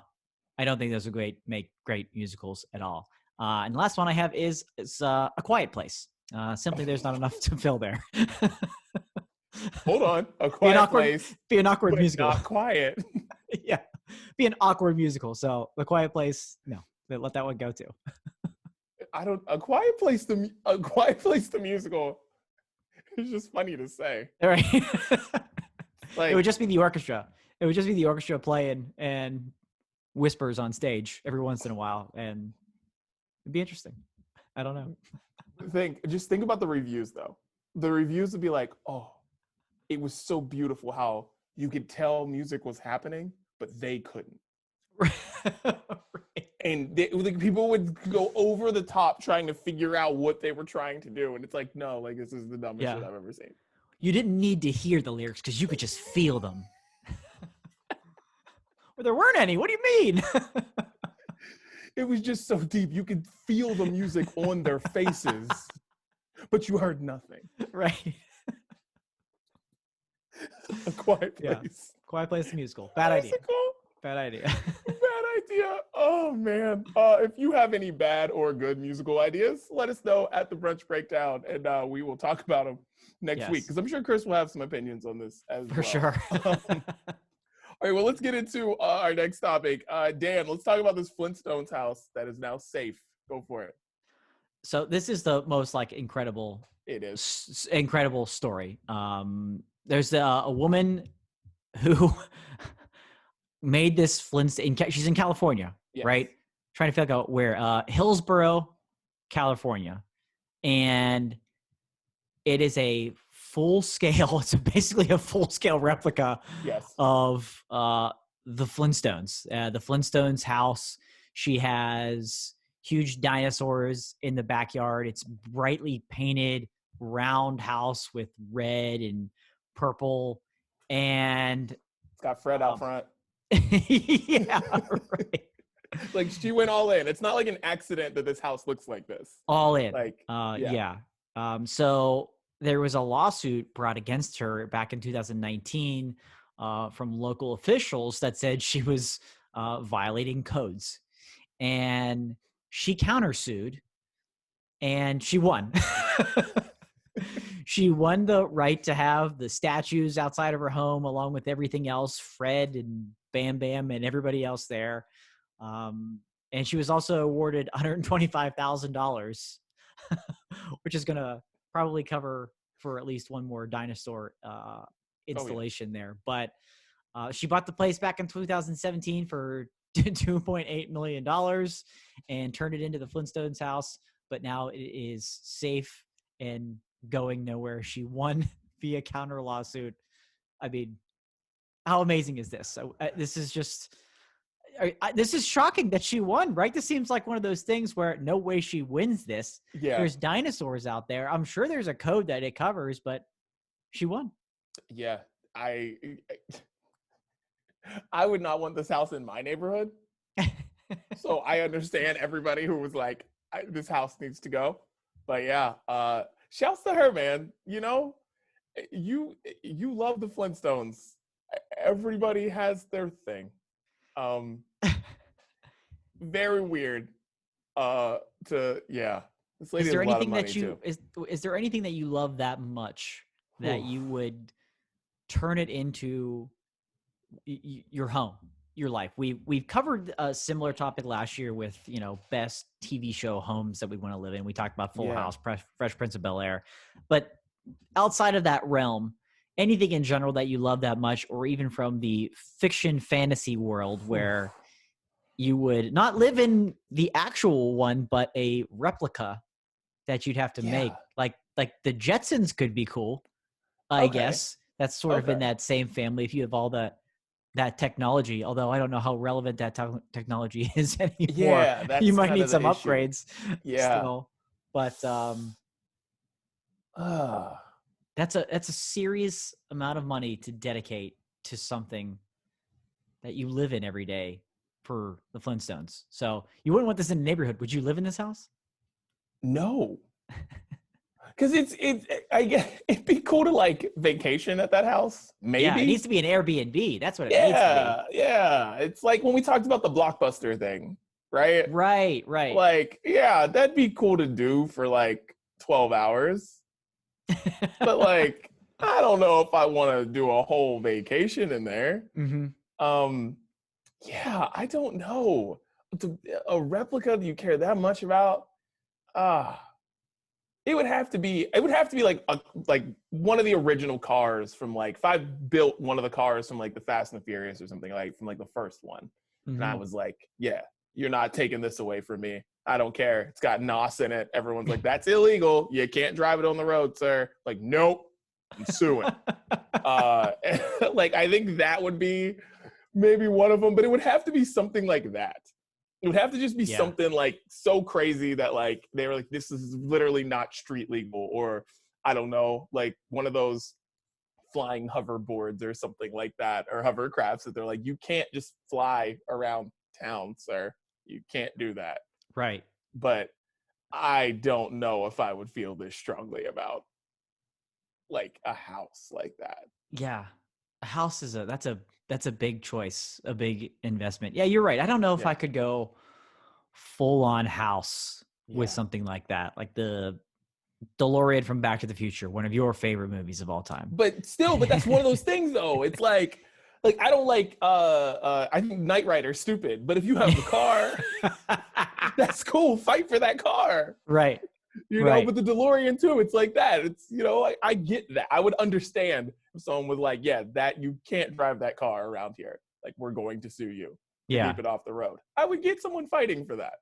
I don't think those would make great musicals at all. And the last one I have is A Quiet Place. Simply, there's not enough to fill there. Hold on, A Quiet Place. Be an awkward musical. Not quiet. Yeah, be an awkward musical. So The Quiet Place, no, let that one go too. A Quiet Place. A Quiet Place the musical. It's just funny to say. All right. Like, it would just be the orchestra. It would just be the orchestra playing and whispers on stage every once in a while, and it'd be interesting. I don't know. Just think about the reviews though. The reviews would be like, "Oh, it was so beautiful how you could tell music was happening, but they couldn't." Right. And people would go over the top trying to figure out what they were trying to do, and it's like, no, like this is the dumbest shit I've ever seen. You didn't need to hear the lyrics because you could just feel them. Well, there weren't any. What do you mean? It was just so deep. You could feel the music on their faces, but you heard nothing. Right. A Quiet Place. Yeah. Quiet Place the musical. Bad idea. Bad idea. Bad idea. Oh, man. If you have any bad or good musical ideas, let us know at the Brunch Breakdown, and we will talk about them next week, because I'm sure Chris will have some opinions on this as well. For sure. All right, well, let's get into our next topic. Dan, let's talk about this Flintstones house that is now safe. Go for it. So this is the most incredible. It is incredible story. There's a woman who made this Flintstone. She's in California, right? Trying to figure out where. Hillsborough, California, and it is a full scale. It's basically a full scale replica of the Flintstones. The Flintstones house. She has huge dinosaurs in the backyard. It's brightly painted round house with red and purple, and it's got Fred out front. Yeah, right. Like, she went all in. It's not like an accident that this house looks like this. All in. So there was a lawsuit brought against her back in 2019 from local officials that said she was violating codes, and she countersued, and she won. She won the right to have the statues outside of her home, along with everything else, Fred and Bam Bam and everybody else there. And she was also awarded $125,000, which is going to probably cover for at least one more dinosaur installation there. But she bought the place back in 2017 for $2.8 million and turned it into the Flintstones house. But now it is safe and going nowhere. She won via counter lawsuit. I mean, how amazing is this? So this is just, this is shocking that she won, right? This seems like one of those things where no way she wins this. Yeah. There's dinosaurs out there. I'm sure there's a code that it covers, but she won. Yeah. I would not want this house in my neighborhood. So I understand everybody who was like, this house needs to go. But yeah, shouts to her, man. You know, you love the Flintstones. Everybody has their thing. Very weird. This lady has a lot of money too. Is there anything that you love that much that you would turn it into your home, your life? We've covered a similar topic last year with, best TV show homes that we want to live in. We talked about Full House, Fresh Prince of Bel-Air, but outside of that realm, anything in general that you love that much, or even from the fiction fantasy world where you would not live in the actual one, but a replica that you'd have to make. Like the Jetsons could be cool, I guess. That's sort of in that same family if you have all that technology, although I don't know how relevant that technology is anymore. Yeah, that's you might kind need of the some issue. upgrades Yeah. still. But that's a serious amount of money to dedicate to something that you live in every day for the Flintstones. So you wouldn't want this in a neighborhood. Would you live in this house? No. Because I guess it'd be cool to like vacation at that house. Maybe. Yeah, it needs to be an Airbnb. That's what it needs to be. Yeah. It's like when we talked about the Blockbuster thing, right? Right. Like, yeah, that'd be cool to do for like 12 hours. But like, I don't know if I want to do a whole vacation in there. Mm-hmm. Yeah, I don't know. A replica you care that much about? It would have to be like one of the original cars from like, if I built one of the cars from like the Fast and the Furious or something, like from like the first one. And I was like, yeah, you're not taking this away from me. I don't care. It's got NOS in it. Everyone's like, that's illegal. You can't drive it on the road, sir. Like, nope, I'm suing. Like, I think that would be maybe one of them, but it would have to be something like that. It would have to just be something like so crazy that like they were like, this is literally not street legal, or I don't know, like one of those flying hoverboards or something like that, or hovercrafts that they're like, you can't just fly around town, sir. You can't do that. Right. But I don't know if I would feel this strongly about like a house like that. Yeah. A house is that's a big choice, a big investment. Yeah, you're right. I don't know if I could go full on house with something like that. Like the DeLorean from Back to the Future, one of your favorite movies of all time. But that's one of those things though. It's like I don't like I think Knight Rider's stupid, but if you have a car, that's cool. Fight for that car. Right. You know, but the DeLorean too, it's like that. It's, you know, I get that. I would understand if someone was like, yeah, that you can't drive that car around here. Like, we're going to sue you. Yeah. Keep it off the road. I would get someone fighting for that.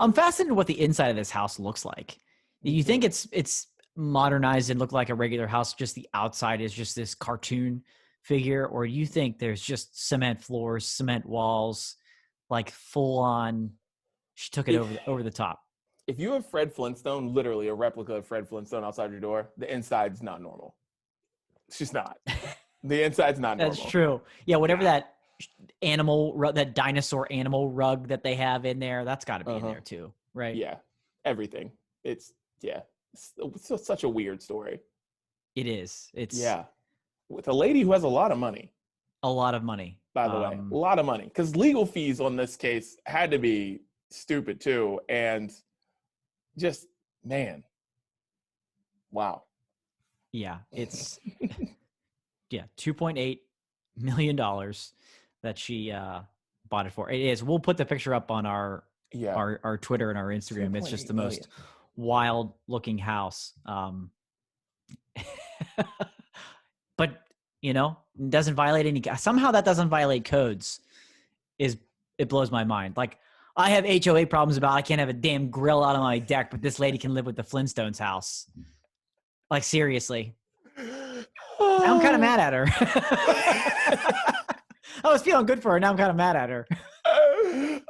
I'm fascinated what the inside of this house looks like. You think it's modernized and look like a regular house, just the outside is just this cartoon figure, or do you think there's just cement floors, cement walls, like full on she took it over the top? If you have Fred Flintstone, literally a replica of Fred Flintstone outside your door, the inside's not normal. It's just not. The inside's not normal. That's true. Yeah, whatever that dinosaur animal rug that they have in there, that's got to be in there too, right? Yeah, everything. It's such a weird story. It is. It's with a lady who has a lot of money. A lot of money, by the way, a lot of money, because legal fees on this case had to be stupid too, and just man, wow. Yeah, it's $2.8 million that she bought it for. It is. We'll put the picture up on our Twitter and our Instagram. It's just the most wild looking house. But you know, doesn't violate any. Somehow that doesn't violate codes. It blows my mind. Like, I have HOA problems about I can't have a damn grill out on my deck, but this lady can live with the Flintstones house. Like, seriously. Now I'm kind of mad at her. I was feeling good for her. Now I'm kind of mad at her.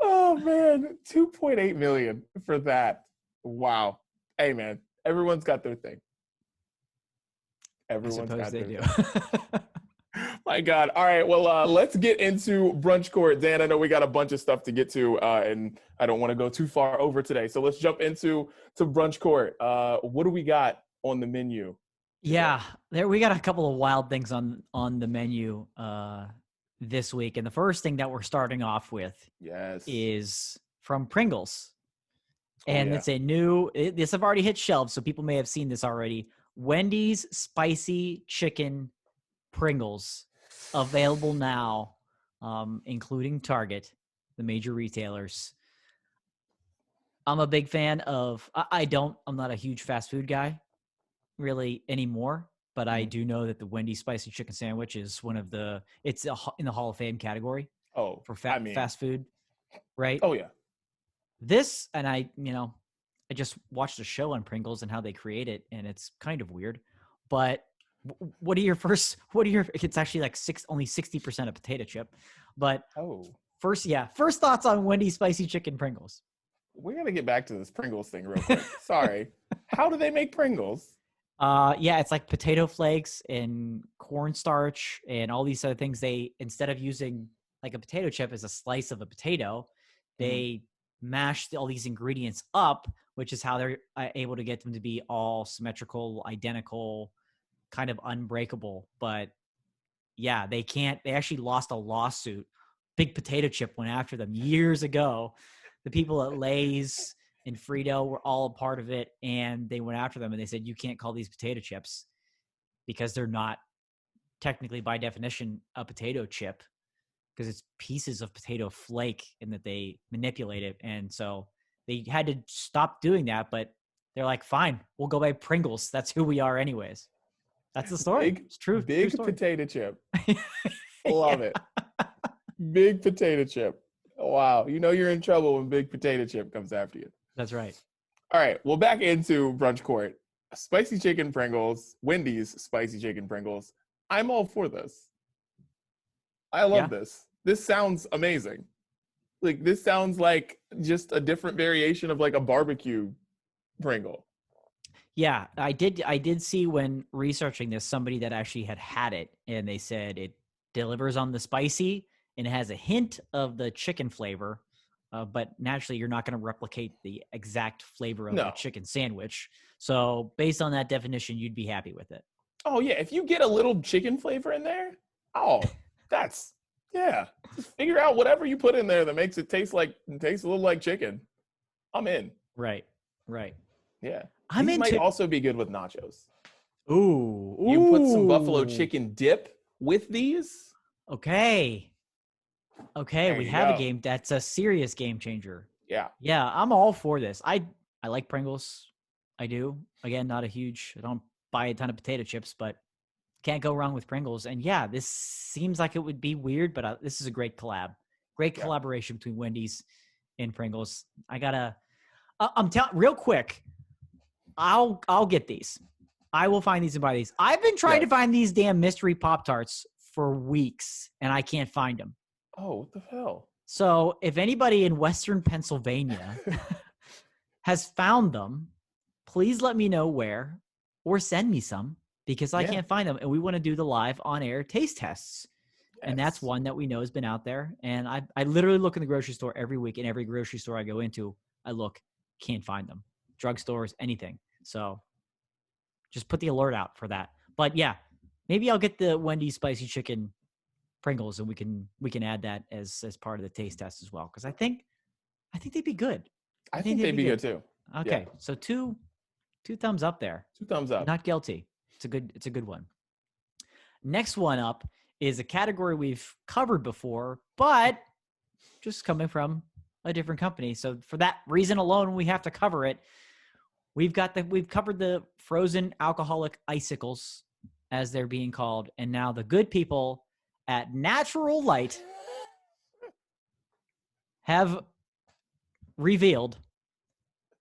Oh man, 2.8 million for that. Wow. Hey man, everyone's got their thing. Everyone's got their thing. My God. All right. Well, let's get into Brunch Court. Dan, I know we got a bunch of stuff to get to, and I don't want to go too far over today. So let's jump into Brunch Court. What do we got on the menu? Yeah, we got a couple of wild things on the menu this week. And the first thing that we're starting off with is from Pringles. And it's a new, this have already hit shelves, so people may have seen this already. Wendy's Spicy Chicken Pringles, available now, including Target, the major retailers. I'm a big fan of, I'm not a huge fast food guy really anymore. but I do know that the Wendy's spicy chicken sandwich is one of the. In the Hall of Fame category Oh, for fast food, right? Oh yeah. This and I just watched a show on Pringles and how they create it, and it's kind of weird. But what are your? It's actually like only 60% a potato chip, but first thoughts on Wendy's spicy chicken Pringles. We're gonna get back to this Pringles thing real quick. Sorry. How do they make Pringles? It's like potato flakes and cornstarch and all these other things. They, instead of using like a potato chip as a slice of a potato, they mash all these ingredients up, which is how they're able to get them to be all symmetrical, identical, kind of unbreakable. But yeah, they actually lost a lawsuit. Big Potato Chip went after them years ago. The people at Lay's and Frito were all a part of it, and they went after them and they said, you can't call these potato chips because they're not technically by definition a potato chip, because it's pieces of potato flake and that they manipulate it. And so they had to stop doing that, but they're like, fine, we'll go by Pringles. That's who we are anyways. That's the story. It's true. Big true story. Potato Chip. Love it. Big Potato Chip. Wow. You know you're in trouble when Big Potato Chip comes after you. That's right. All right. Well, back into Brunch Court. Spicy chicken Pringles. Wendy's spicy chicken Pringles. I'm all for this. I love this. This sounds amazing. Like, this sounds like just a different variation of like a barbecue Pringle. Yeah, I did see when researching this, somebody that actually had it, and they said it delivers on the spicy and it has a hint of the chicken flavor, but naturally you're not going to replicate the exact flavor of a chicken sandwich. So based on that definition, you'd be happy with it. Oh yeah, if you get a little chicken flavor in there, just figure out whatever you put in there that makes it taste a little like chicken. I'm in. Right. Yeah. These might also be good with nachos. Ooh. You put some buffalo chicken dip with these. Okay, we have a game that's a serious game changer. Yeah, I'm all for this. I like Pringles. I do. Again, I don't buy a ton of potato chips, but can't go wrong with Pringles. And yeah, this seems like it would be weird, but this is a great collab. Great collaboration between Wendy's and Pringles. I'm telling real quick, I'll get these. I will find these and buy these. I've been trying to find these damn mystery Pop-Tarts for weeks, and I can't find them. Oh, what the hell? So if anybody in Western Pennsylvania has found them, please let me know where, or send me some, because I can't find them. And we want to do the live on-air taste tests. Yes. And that's one that we know has been out there. And I literally look in the grocery store every week. In every grocery store I go into, I look, can't find them. Drugstores, anything. So just put the alert out for that. But yeah, maybe I'll get the Wendy's spicy chicken Pringles, and we can add that as part of the taste test as well, because I think they'd be good. I think they'd be good too. Okay, so two thumbs up there. 2 thumbs up. Not guilty. It's a good one. Next one up is a category we've covered before, but just coming from a different company. So for that reason alone, we have to cover it. We've covered the frozen alcoholic icicles, as they're being called, and now the good people at Natural Light have revealed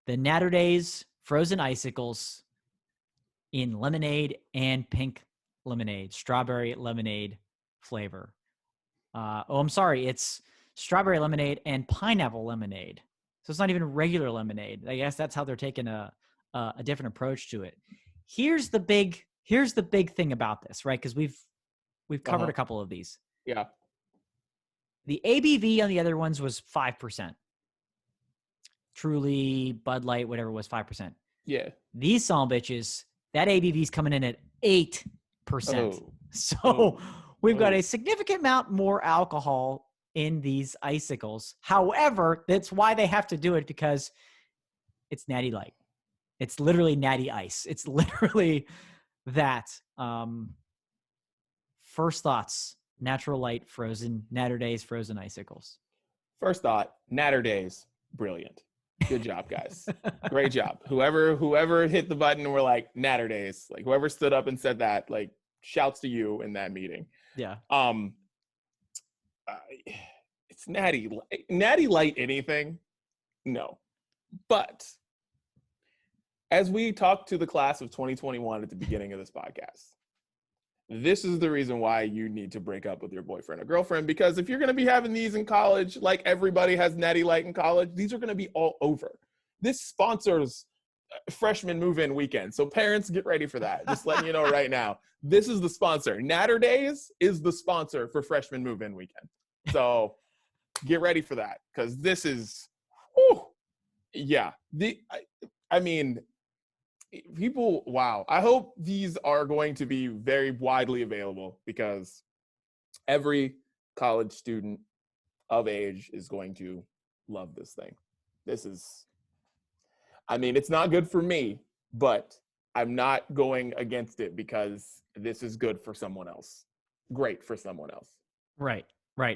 the Natterdays frozen icicles in lemonade and pink lemonade, strawberry lemonade flavor. I'm sorry, it's strawberry lemonade and pineapple lemonade. So it's not even regular lemonade. I guess that's how they're taking a different approach to it. Here's the big thing about this, right? Because we've covered a couple of these. Yeah. The ABV on the other ones was 5%. Truly, Bud Light, whatever was 5%. Yeah. These son of bitches, that ABV is coming in at 8%. So we've got a significant amount more alcohol in these icicles. However, that's why they have to do it, because it's Natty Light. It's literally Natty Ice. It's literally that. First thoughts, Natural Light frozen, Natterdays frozen icicles. First thought, Natterdays, brilliant. Good job, guys. Great job. Whoever hit the button and were like, Natter Days, like whoever stood up and said that, like shouts to you in that meeting. Yeah. It's Natty light anything? No. But as we talked to the class of 2021 at the beginning of this podcast, this is the reason why you need to break up with your boyfriend or girlfriend, because if you're going to be having these in college, like everybody has Natty Light in college, these are going to be all over. This sponsors freshman move-in weekend. So parents, get ready for that. Just letting you know right now, this is the sponsor. Natter Days is the sponsor for freshman move-in weekend. So get ready for that, because this is, yeah. I mean, people, wow. I hope these are going to be very widely available, because every college student of age is going to love this thing. This is, I mean, it's not good for me, but I'm not going against it because this is good for someone else. Great for someone else. Right.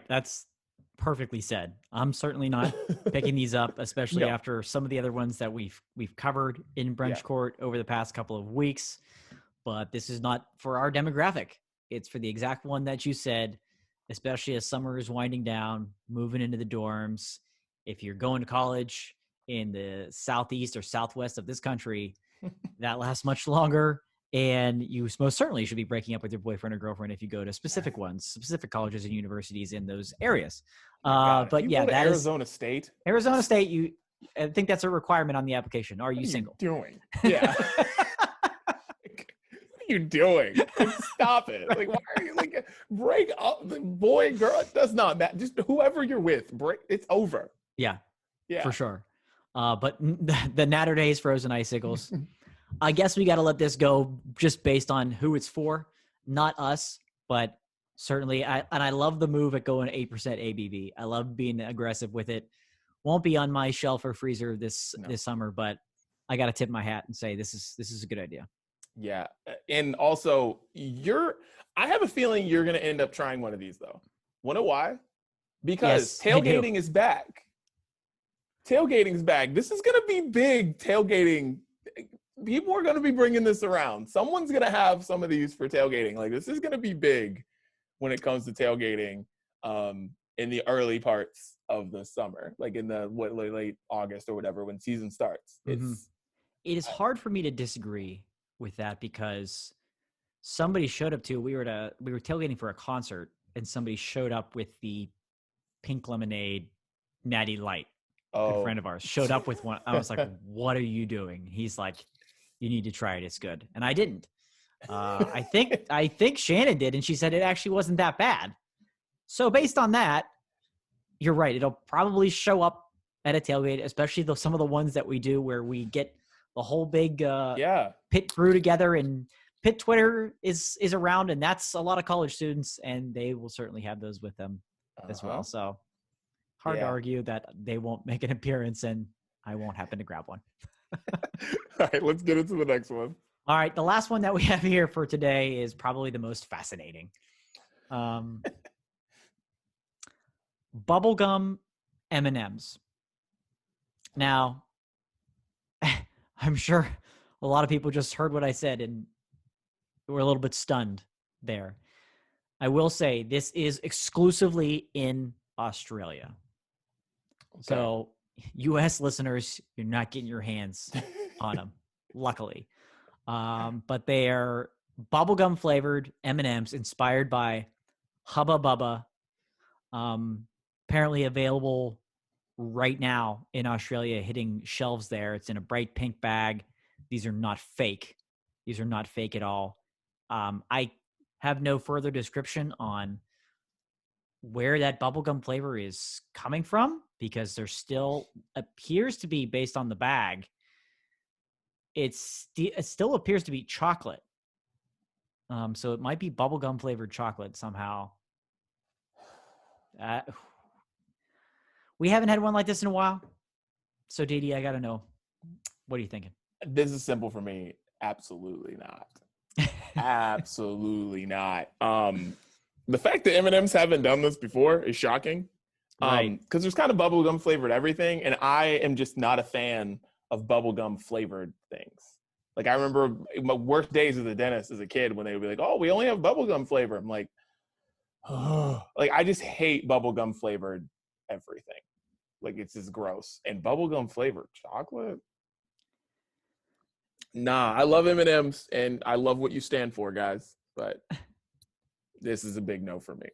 That's perfectly said. I'm certainly not picking these up, especially after some of the other ones that we've covered in Brunch Court over the past couple of weeks. But this is not for our demographic. It's for the exact one that you said, especially as summer is winding down, moving into the dorms. If you're going to college in the southeast or southwest of this country, that lasts much longer. And you most certainly should be breaking up with your boyfriend or girlfriend if you go to specific colleges and universities in those areas. But yeah, that Arizona State. Arizona State. I think that's a requirement on the application. Are you single? Doing? Yeah. What are you doing? Like, stop it! Like, why are you like break up? The boy, girl, it does not matter. Just whoever you're with, break. It's over. Yeah, for sure. But the Natter Days frozen icicles. I guess we got to let this go just based on who it's for, not us, but certainly. I love the move at going 8% ABV. I love being aggressive with it. Won't be on my shelf or freezer this summer, but I got to tip my hat and say this is a good idea. Yeah, and also I have a feeling you're going to end up trying one of these though. Wanna know why? Because tailgating is back. Tailgating's back. This is going to be big. Tailgating. People are going to be bringing this around. Someone's going to have some of these for tailgating. Like, this is going to be big when it comes to tailgating in the early parts of the summer, like in the late August or whatever, when season starts. It is hard for me to disagree with that, because somebody showed up we were tailgating for a concert, and somebody showed up with the pink lemonade Natty Light. A good friend of ours showed up with one. I was like, what are you doing? He's like, you need to try it. It's good. And I didn't. I think Shannon did, and she said it actually wasn't that bad. So based on that, you're right. It'll probably show up at a tailgate, especially some of the ones that we do where we get the whole big pit crew together, and pit Twitter is around, and that's a lot of college students, and they will certainly have those with them as well. So hard to argue that they won't make an appearance, and I won't happen to grab one. All right, let's get into the next one. All right, the last one that we have here for today is probably the most fascinating. Bubblegum M&Ms. Now, I'm sure a lot of people just heard what I said and were a little bit stunned there. I will say this is exclusively in Australia. Okay. So, U.S. listeners, you're not getting your hands on them, luckily. But they are bubblegum flavored M&Ms inspired by Hubba Bubba. Apparently available right now in Australia, hitting shelves there. It's in a bright pink bag. These are not fake. These are not fake at all. I have no further description on where that bubblegum flavor is coming from, because there still appears to be, based on the bag, it still appears to be chocolate. So it might be bubblegum flavored chocolate somehow. We haven't had one like this in a while. So Didi, I got to know, what are you thinking? This is simple for me. Absolutely not. Absolutely not. The fact that M&M's haven't done this before is shocking. Right. Because there's kind of bubblegum flavored everything, and I am just not a fan of bubblegum flavored things. Like, I remember my worst days at the dentist as a kid when they would be like, "Oh, we only have bubblegum flavor." I'm like, oh, like, I just hate bubblegum flavored everything. Like, it's just gross. And bubblegum flavored chocolate? Nah, I love M&Ms, and I love what you stand for, guys. But this is a big no for me.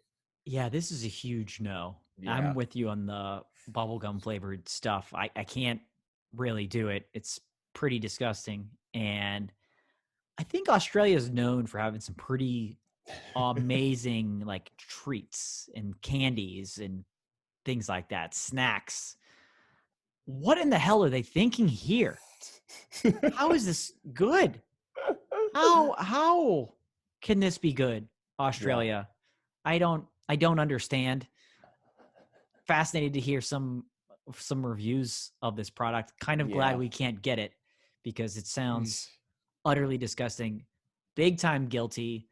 Yeah, this is a huge no. Yeah. I'm with you on the bubblegum flavored stuff. I can't really do it. It's pretty disgusting. And I think Australia is known for having some pretty amazing like treats and candies and things like that, snacks. What in the hell are they thinking here? How is this good? How can this be good, Australia? I don't understand. Fascinated to hear some reviews of this product. Kind of glad we can't get it because it sounds utterly disgusting. Big time guilty.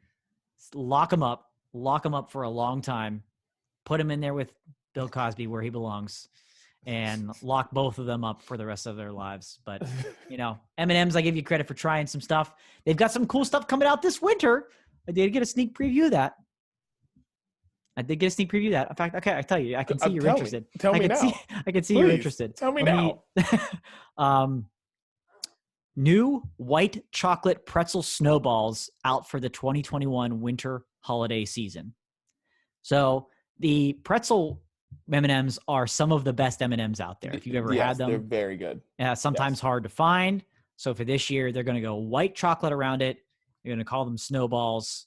Lock them up for a long time. Put him in there with Bill Cosby where he belongs, and lock both of them up for the rest of their lives. But, you know, M&M's, I give you credit for trying some stuff. They've got some cool stuff coming out this winter. I did get a sneak preview of that. In fact, okay, I tell you, I can see you're interested. Tell me now. I can see Please, you're interested. Tell me now. New white chocolate pretzel snowballs out for the 2021 winter holiday season. So the pretzel M&Ms are some of the best M&Ms out there. If you've ever had them, they're very good. Sometimes hard to find. So for this year, they're going to go white chocolate around it. You're going to call them snowballs.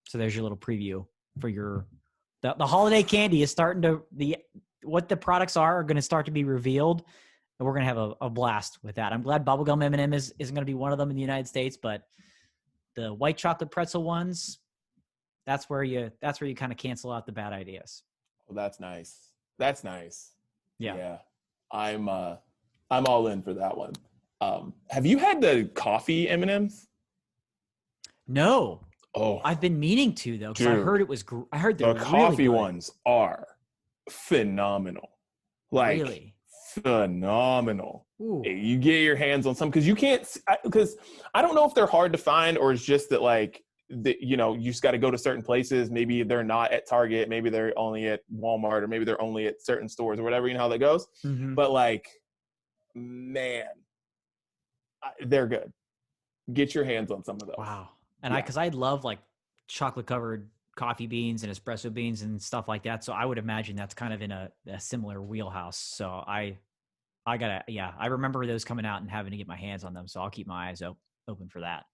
So there's your little preview for your the holiday candy is starting to what the products are going to start to be revealed, and we're going to have a blast with that. I'm glad bubblegum M&M isn't going to be one of them in the United States, but the white chocolate pretzel ones, that's where you kind of cancel out the bad ideas. Well, that's nice. That's nice. Yeah. I'm all in for that one. Have you had the coffee M&Ms? No. Oh, I've been meaning to though, because I heard it was. I heard the coffee really ones are phenomenal. Like, really? Phenomenal. Ooh. You get your hands on some because you can't. Because I don't know if they're hard to find or it's just that you just got to go to certain places. Maybe they're not at Target. Maybe they're only at Walmart, or maybe they're only at certain stores or whatever. You know how that goes. Mm-hmm. But man, they're good. Get your hands on some of those. Wow. And I love like chocolate covered coffee beans and espresso beans and stuff like that. So I would imagine that's kind of in a similar wheelhouse. So I remember those coming out and having to get my hands on them. So I'll keep my eyes open for that.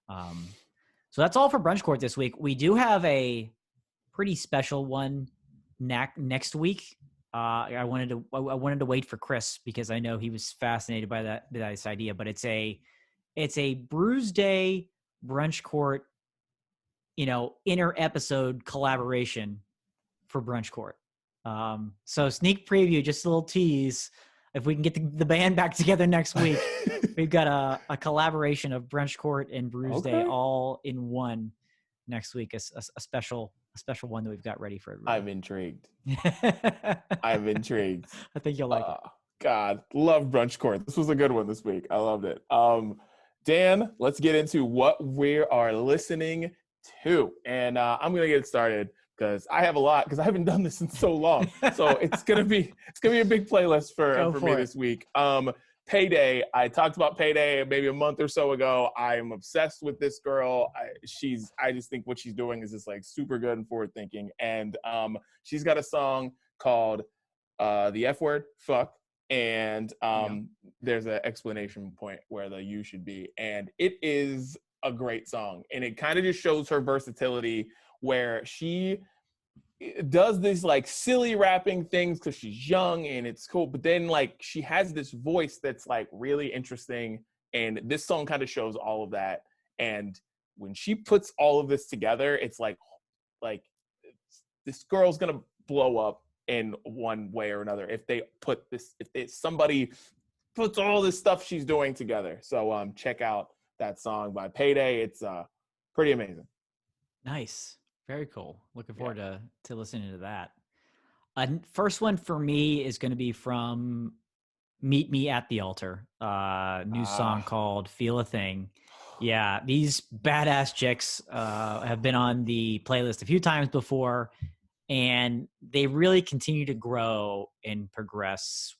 So that's all for Brunch Court this week. We do have a pretty special one next week. I wanted to wait for Chris because I know he was fascinated by this idea, but it's a Brews Day Brunch Court, inner episode collaboration for Brunch Court. So sneak preview, just a little tease. If we can get the band back together next week, we've got a collaboration of Brunch Court and Brews Day all in one next week. A special one that we've got ready for everybody. I'm intrigued. I'm intrigued. I think you'll like it. God, love Brunch Court. This was a good one this week. I loved it. Dan, let's get into what we are listening to. And I'm going to get started because I have a lot because I haven't done this in so long. So it's going to be a big playlist for me this week. Payday. I talked about Payday maybe a month or so ago. I am obsessed with this girl. I just think what she's doing is just super good and forward thinking. And she's got a song called The F Word, Fuck. And there's an explanation point where the you should be. And it is a great song. And it kind of just shows her versatility where she does these silly rapping things because she's young and it's cool. But then she has this voice that's really interesting. And this song kind of shows all of that. And when she puts all of this together, it's like this girl's going to blow up in one way or another if somebody puts all this stuff she's doing together. So check out that song by Payday. It's pretty amazing. Nice. Very cool. Looking forward to listening to that. First one for me is going to be from Meet Me at the Altar, new song called Feel a Thing. Yeah, these badass chicks have been on the playlist a few times before, and they really continue to grow and progress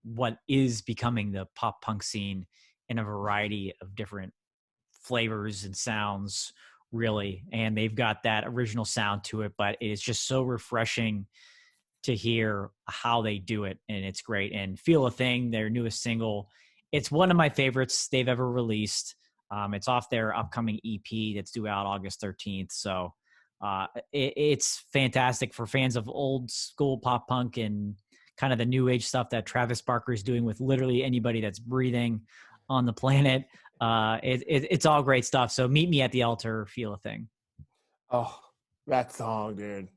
what is becoming the pop punk scene in a variety of different flavors and sounds, really. And they've got that original sound to it, but it's just so refreshing to hear how they do it, and it's great. And Feel a Thing, their newest single, it's one of my favorites they've ever released. It's off their upcoming EP that's due out August 13th. So it's fantastic for fans of old school pop punk and kind of the new age stuff that Travis Barker is doing with literally anybody that's breathing on the planet. It's all great stuff. So Meet Me at the Altar, Feel a Thing. Oh, that song, dude.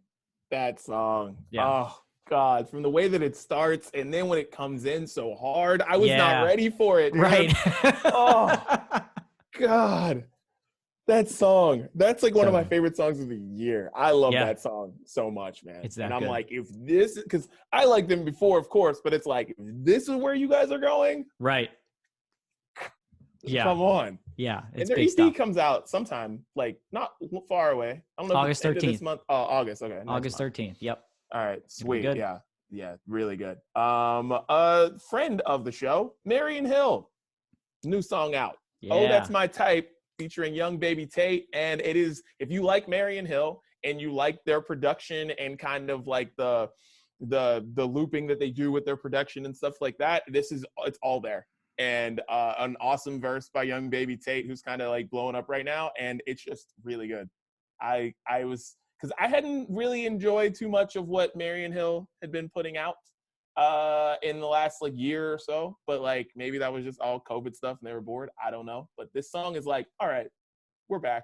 That song. Yeah. Oh, God. From the way that it starts and then when it comes in so hard, I was not ready for it, dude. Right. Oh, God. That song. That's like one of my favorite songs of the year. I love that song so much, man. It's that and I'm good. like, if this, because I liked them before, of course, but it's like, if this is where you guys are going. Right. Yeah. Come on. Yeah. And their EP comes out sometime, like not far away. I don't know. August 13th. This month. Oh, August. Okay. August 13th. Yep. All right. Sweet. Yeah. Yeah. Really good. A friend of the show, Marion Hill, new song out. Yeah. Oh, That's My Type, featuring young baby Tate. And it is, if you like Marion Hill and you like their production and kind of like the looping that they do with their production and stuff like that, it's all there. And an awesome verse by young baby Tate, who's kind of like blowing up right now. And it's just really good. I was, because I hadn't really enjoyed too much of what Marion Hill had been putting out in the last like year or so. But like maybe that was just all COVID stuff and they were bored. I don't know. But this song is like, all right, we're back.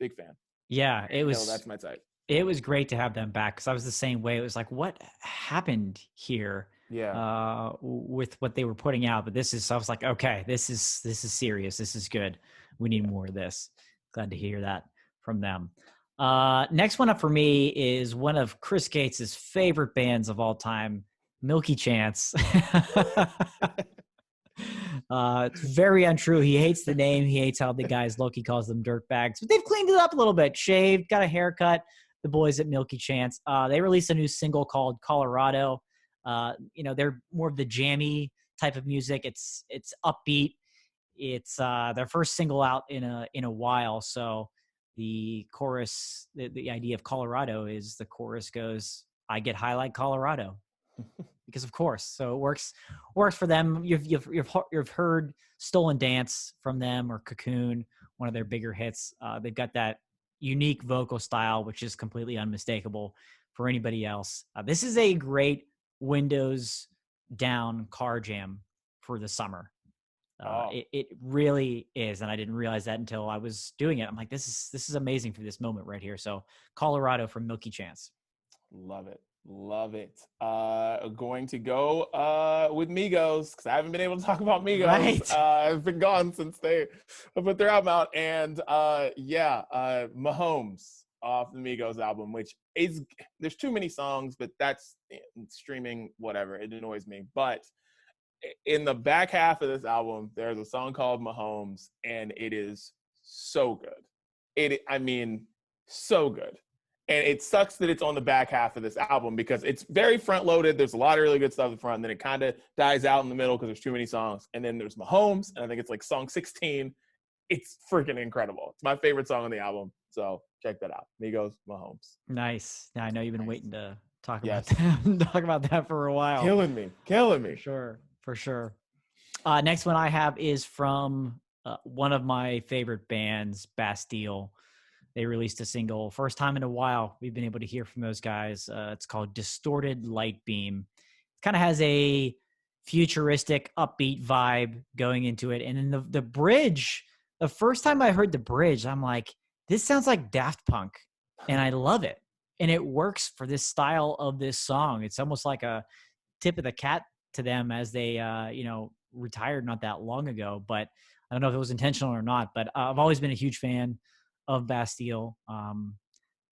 Big fan. Yeah, it was. That's my type. It was great to have them back because I was the same way. It was like, what happened here? Yeah. With what they were putting out, but I was like, okay, this is serious. This is good. We need more of this. Glad to hear that from them. Next one up for me is one of Chris Gates's favorite bands of all time, Milky Chance. It's very untrue. He hates the name. He hates how the guys look. He calls them dirt bags, but they've cleaned it up a little bit. Shaved, got a haircut. The boys at Milky Chance. They released a new single called Colorado. They're more of the jammy type of music. It's upbeat. It's their first single out in a while. So the chorus, the idea of Colorado is the chorus goes, "I get high like Colorado," because of course. So it works for them. You've heard "Stolen Dance" from them, or "Cocoon," one of their bigger hits. They've got that unique vocal style, which is completely unmistakable for anybody else. This is a great windows down car jam for the summer. It really is, and I didn't realize that until I was doing it. I'm like, this is amazing for this moment right here. So Colorado from Milky Chance. Love it. Going to go with Migos, because I haven't been able to talk about Migos. Right. I've been gone since they put their album out. And Mahomes off the Migos album, which is, there's too many songs, but that's streaming, whatever. It annoys me. But in the back half of this album, there's a song called Mahomes, and it is so good. So good. And it sucks that it's on the back half of this album because it's very front loaded. There's a lot of really good stuff in front, and then it kind of dies out in the middle because there's too many songs. And then there's Mahomes, and I think it's like song 16. It's freaking incredible. It's my favorite song on the album. So check that out. Migos, Mahomes. Nice. Now I know you've been waiting to talk about that. Talk about that for a while. Killing me. For sure. Next one I have is from one of my favorite bands, Bastille. They released a single, first time in a while we've been able to hear from those guys. It's called Distorted Light Beam. It kind of has a futuristic, upbeat vibe going into it. And then the bridge, the first time I heard the bridge, I'm like, this sounds like Daft Punk, and I love it. And it works for this style of this song. It's almost like a tip of the cap to them as they, retired not that long ago. But I don't know if it was intentional or not, but I've always been a huge fan of Bastille.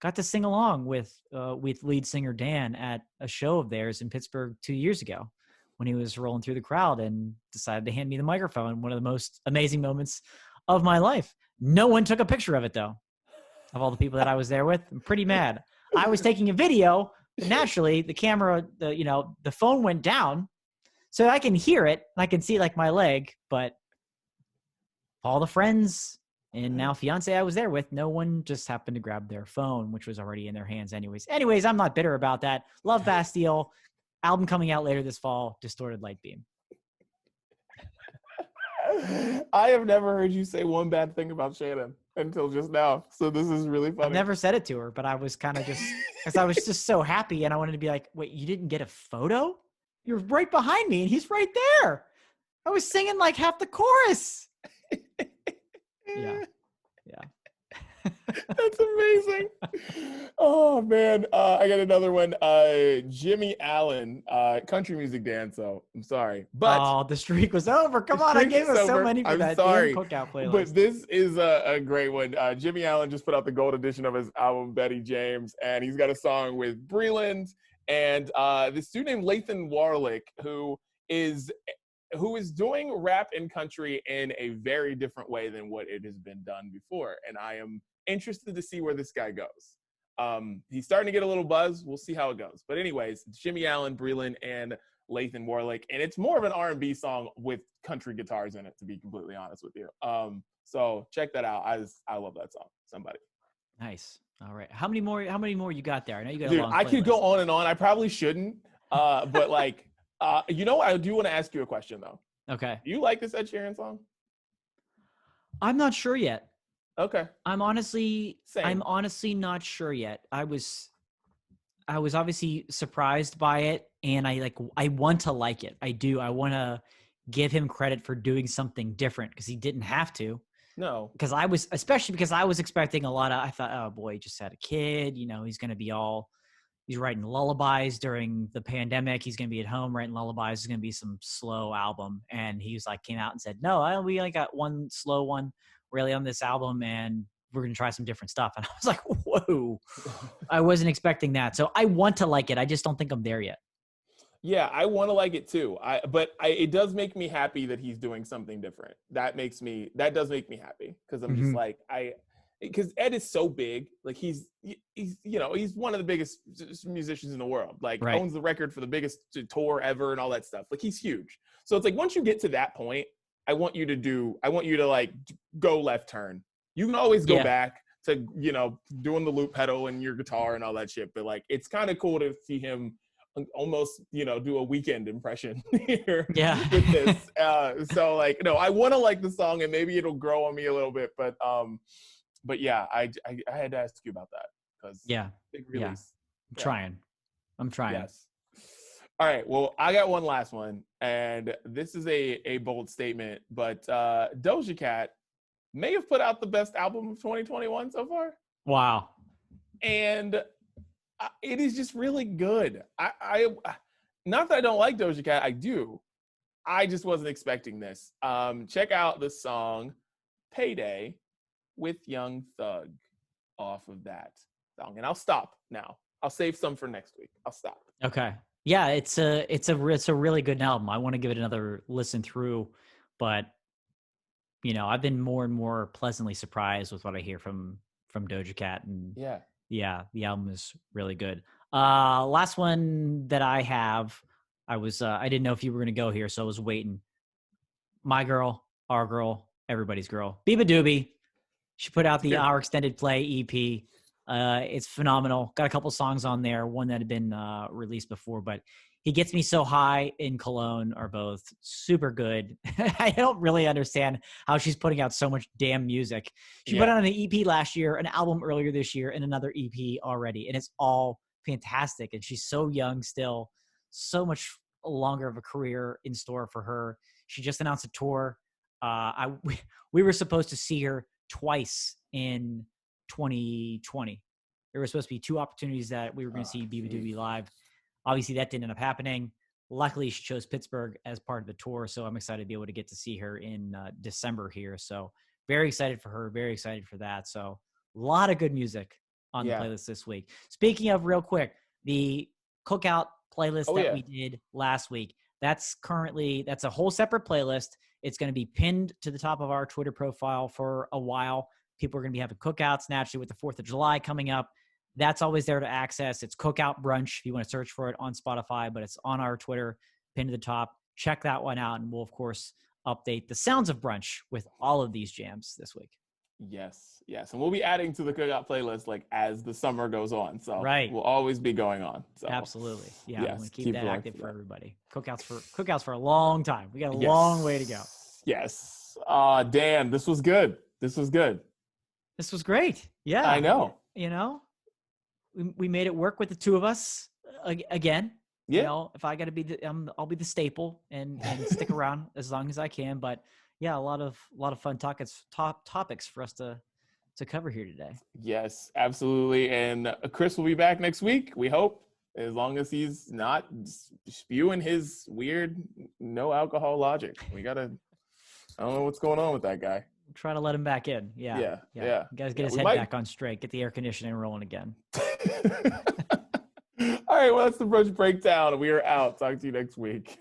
got to sing along with lead singer Dan at a show of theirs in Pittsburgh 2 years ago when he was rolling through the crowd and decided to hand me the microphone. One of the most amazing moments of my life. No one took a picture of it though, of all the people that I was there with. I'm pretty mad. I was taking a video, but naturally the camera, the phone went down so I can hear it. I can see like my leg, but all the friends and now fiance I was there with, no one just happened to grab their phone, which was already in their hands anyways. Anyways, I'm not bitter about that. Love Bastille. Album coming out later this fall, Distorted Light Beam. I have never heard you say one bad thing about Shannon until just now. So this is really funny. I've never said it to her, but I was kind of just, because I was just so happy and I wanted to be like, wait, you didn't get a photo? You're right behind me and he's right there. I was singing like half the chorus. Yeah. That's amazing. Oh man, I got another one. Jimmy Allen, country music Dan. So I'm sorry, but the streak was over. Come on, I gave us so many for that damn cookout playlist. But this is a great one. Jimmy Allen just put out the gold edition of his album Betty James, and he's got a song with Breland and this dude named Lathan Warlick, who is doing rap and country in a very different way than what it has been done before, and I am interested to see where this guy goes. He's starting to get a little buzz. We'll see how it goes. But anyways, it's Jimmy Allen, Breland, and Lathan Warlick, and it's more of an R&B song with country guitars in it, to be completely honest with you. So check that out. I love that song. Somebody. Nice. All right. How many more you got there? I know you got Dude, a long I playlist. could go on and on. I probably shouldn't. But like, I do want to ask you a question though. Okay. Do you like this Ed Sheeran song? I'm not sure yet. Okay. I'm honestly not sure yet. I was obviously surprised by it, and I want to like it. I do. I want to give him credit for doing something different because he didn't have to. No. Because I was expecting a lot of. I thought, oh boy, he just had a kid. He's going to be he's writing lullabies during the pandemic. He's going to be at home writing lullabies. It's going to be some slow album. And he came out and said, no, we only got one slow one really on this album, and we're going to try some different stuff. And I was like, whoa, I wasn't expecting that. So I want to like it. I just don't think I'm there yet. Yeah, I want to like it too. It does make me happy that he's doing something different. That does make me happy because I'm just like, because Ed is so big. Like he's one of the biggest musicians in the world. Like right. Owns the record for the biggest tour ever and all that stuff. Like he's huge. So it's like once you get to that point, I want you to like go left turn. You can always go back to doing the loop pedal and your guitar and all that shit. But like it's kind of cool to see him almost do a Weekend impression here with this. So like no, I want to like the song and maybe it'll grow on me a little bit. But yeah, I had to ask you about that because big release. I'm trying. Yes. All right. Well, I got one last one, and this is a bold statement, but Doja Cat may have put out the best album of 2021 so far. Wow. And it is just really good. I not that I don't like Doja Cat, I do. I just wasn't expecting this. Check out the song "Payday" with Young Thug off of that song, and I'll stop now. I'll save some for next week. I'll stop. Okay. Yeah, it's a really good album. I want to give it another listen through, but I've been more and more pleasantly surprised with what I hear from Doja Cat, and the album is really good. Last one that I have, I didn't know if you were going to go here, so I was waiting. My girl, our girl, everybody's girl, Biba Doobie. She put out the Our Extended Play EP. It's phenomenal. Got a couple songs on there, one that had been released before, but He Gets Me So High and Cologne are both super good. I don't really understand how she's putting out so much damn music. She put out an EP last year, an album earlier this year, and another EP already, and it's all fantastic. And she's so young still, so much longer of a career in store for her. She just announced a tour. We were supposed to see her twice in 2020. There were supposed to be two opportunities that we were going to see Biba Doobie live. Obviously, that didn't end up happening. Luckily, she chose Pittsburgh as part of the tour, so I'm excited to be able to get to see her in December here. So very excited for her, very excited for that. So a lot of good music on the playlist this week. Speaking of, real quick, the cookout playlist we did last week, that's a whole separate playlist. It's going to be pinned to the top of our Twitter profile for a while. People are going to be having cookouts naturally with the 4th of July coming up. That's always there to access. It's Cookout Brunch if you want to search for it on Spotify, but it's on our Twitter, pinned to the top. Check that one out, and we'll, of course, update the sounds of brunch with all of these jams this week. Yes. And we'll be adding to the cookout playlist like as the summer goes on. So we'll always be going on. So absolutely. Yeah. Yes, I'm going to keep that active for everybody. Cookouts for a long time. We got a long way to go. Yes. Dan, this was good. This was great. Yeah. I know. You know, we made it work with the two of us again. Yeah. You know, if I got to be I'll be the staple and stick around as long as I can. But yeah, a lot of fun topics for us to cover here today. Yes, absolutely. And Chris will be back next week, we hope, as long as he's not spewing his weird no alcohol logic. I don't know what's going on with that guy. Try to let him back in. Yeah. You guys get his head back on straight. Get the air conditioning rolling again. All right, well, that's the Brunch Breakdown. We are out. Talk to you next week.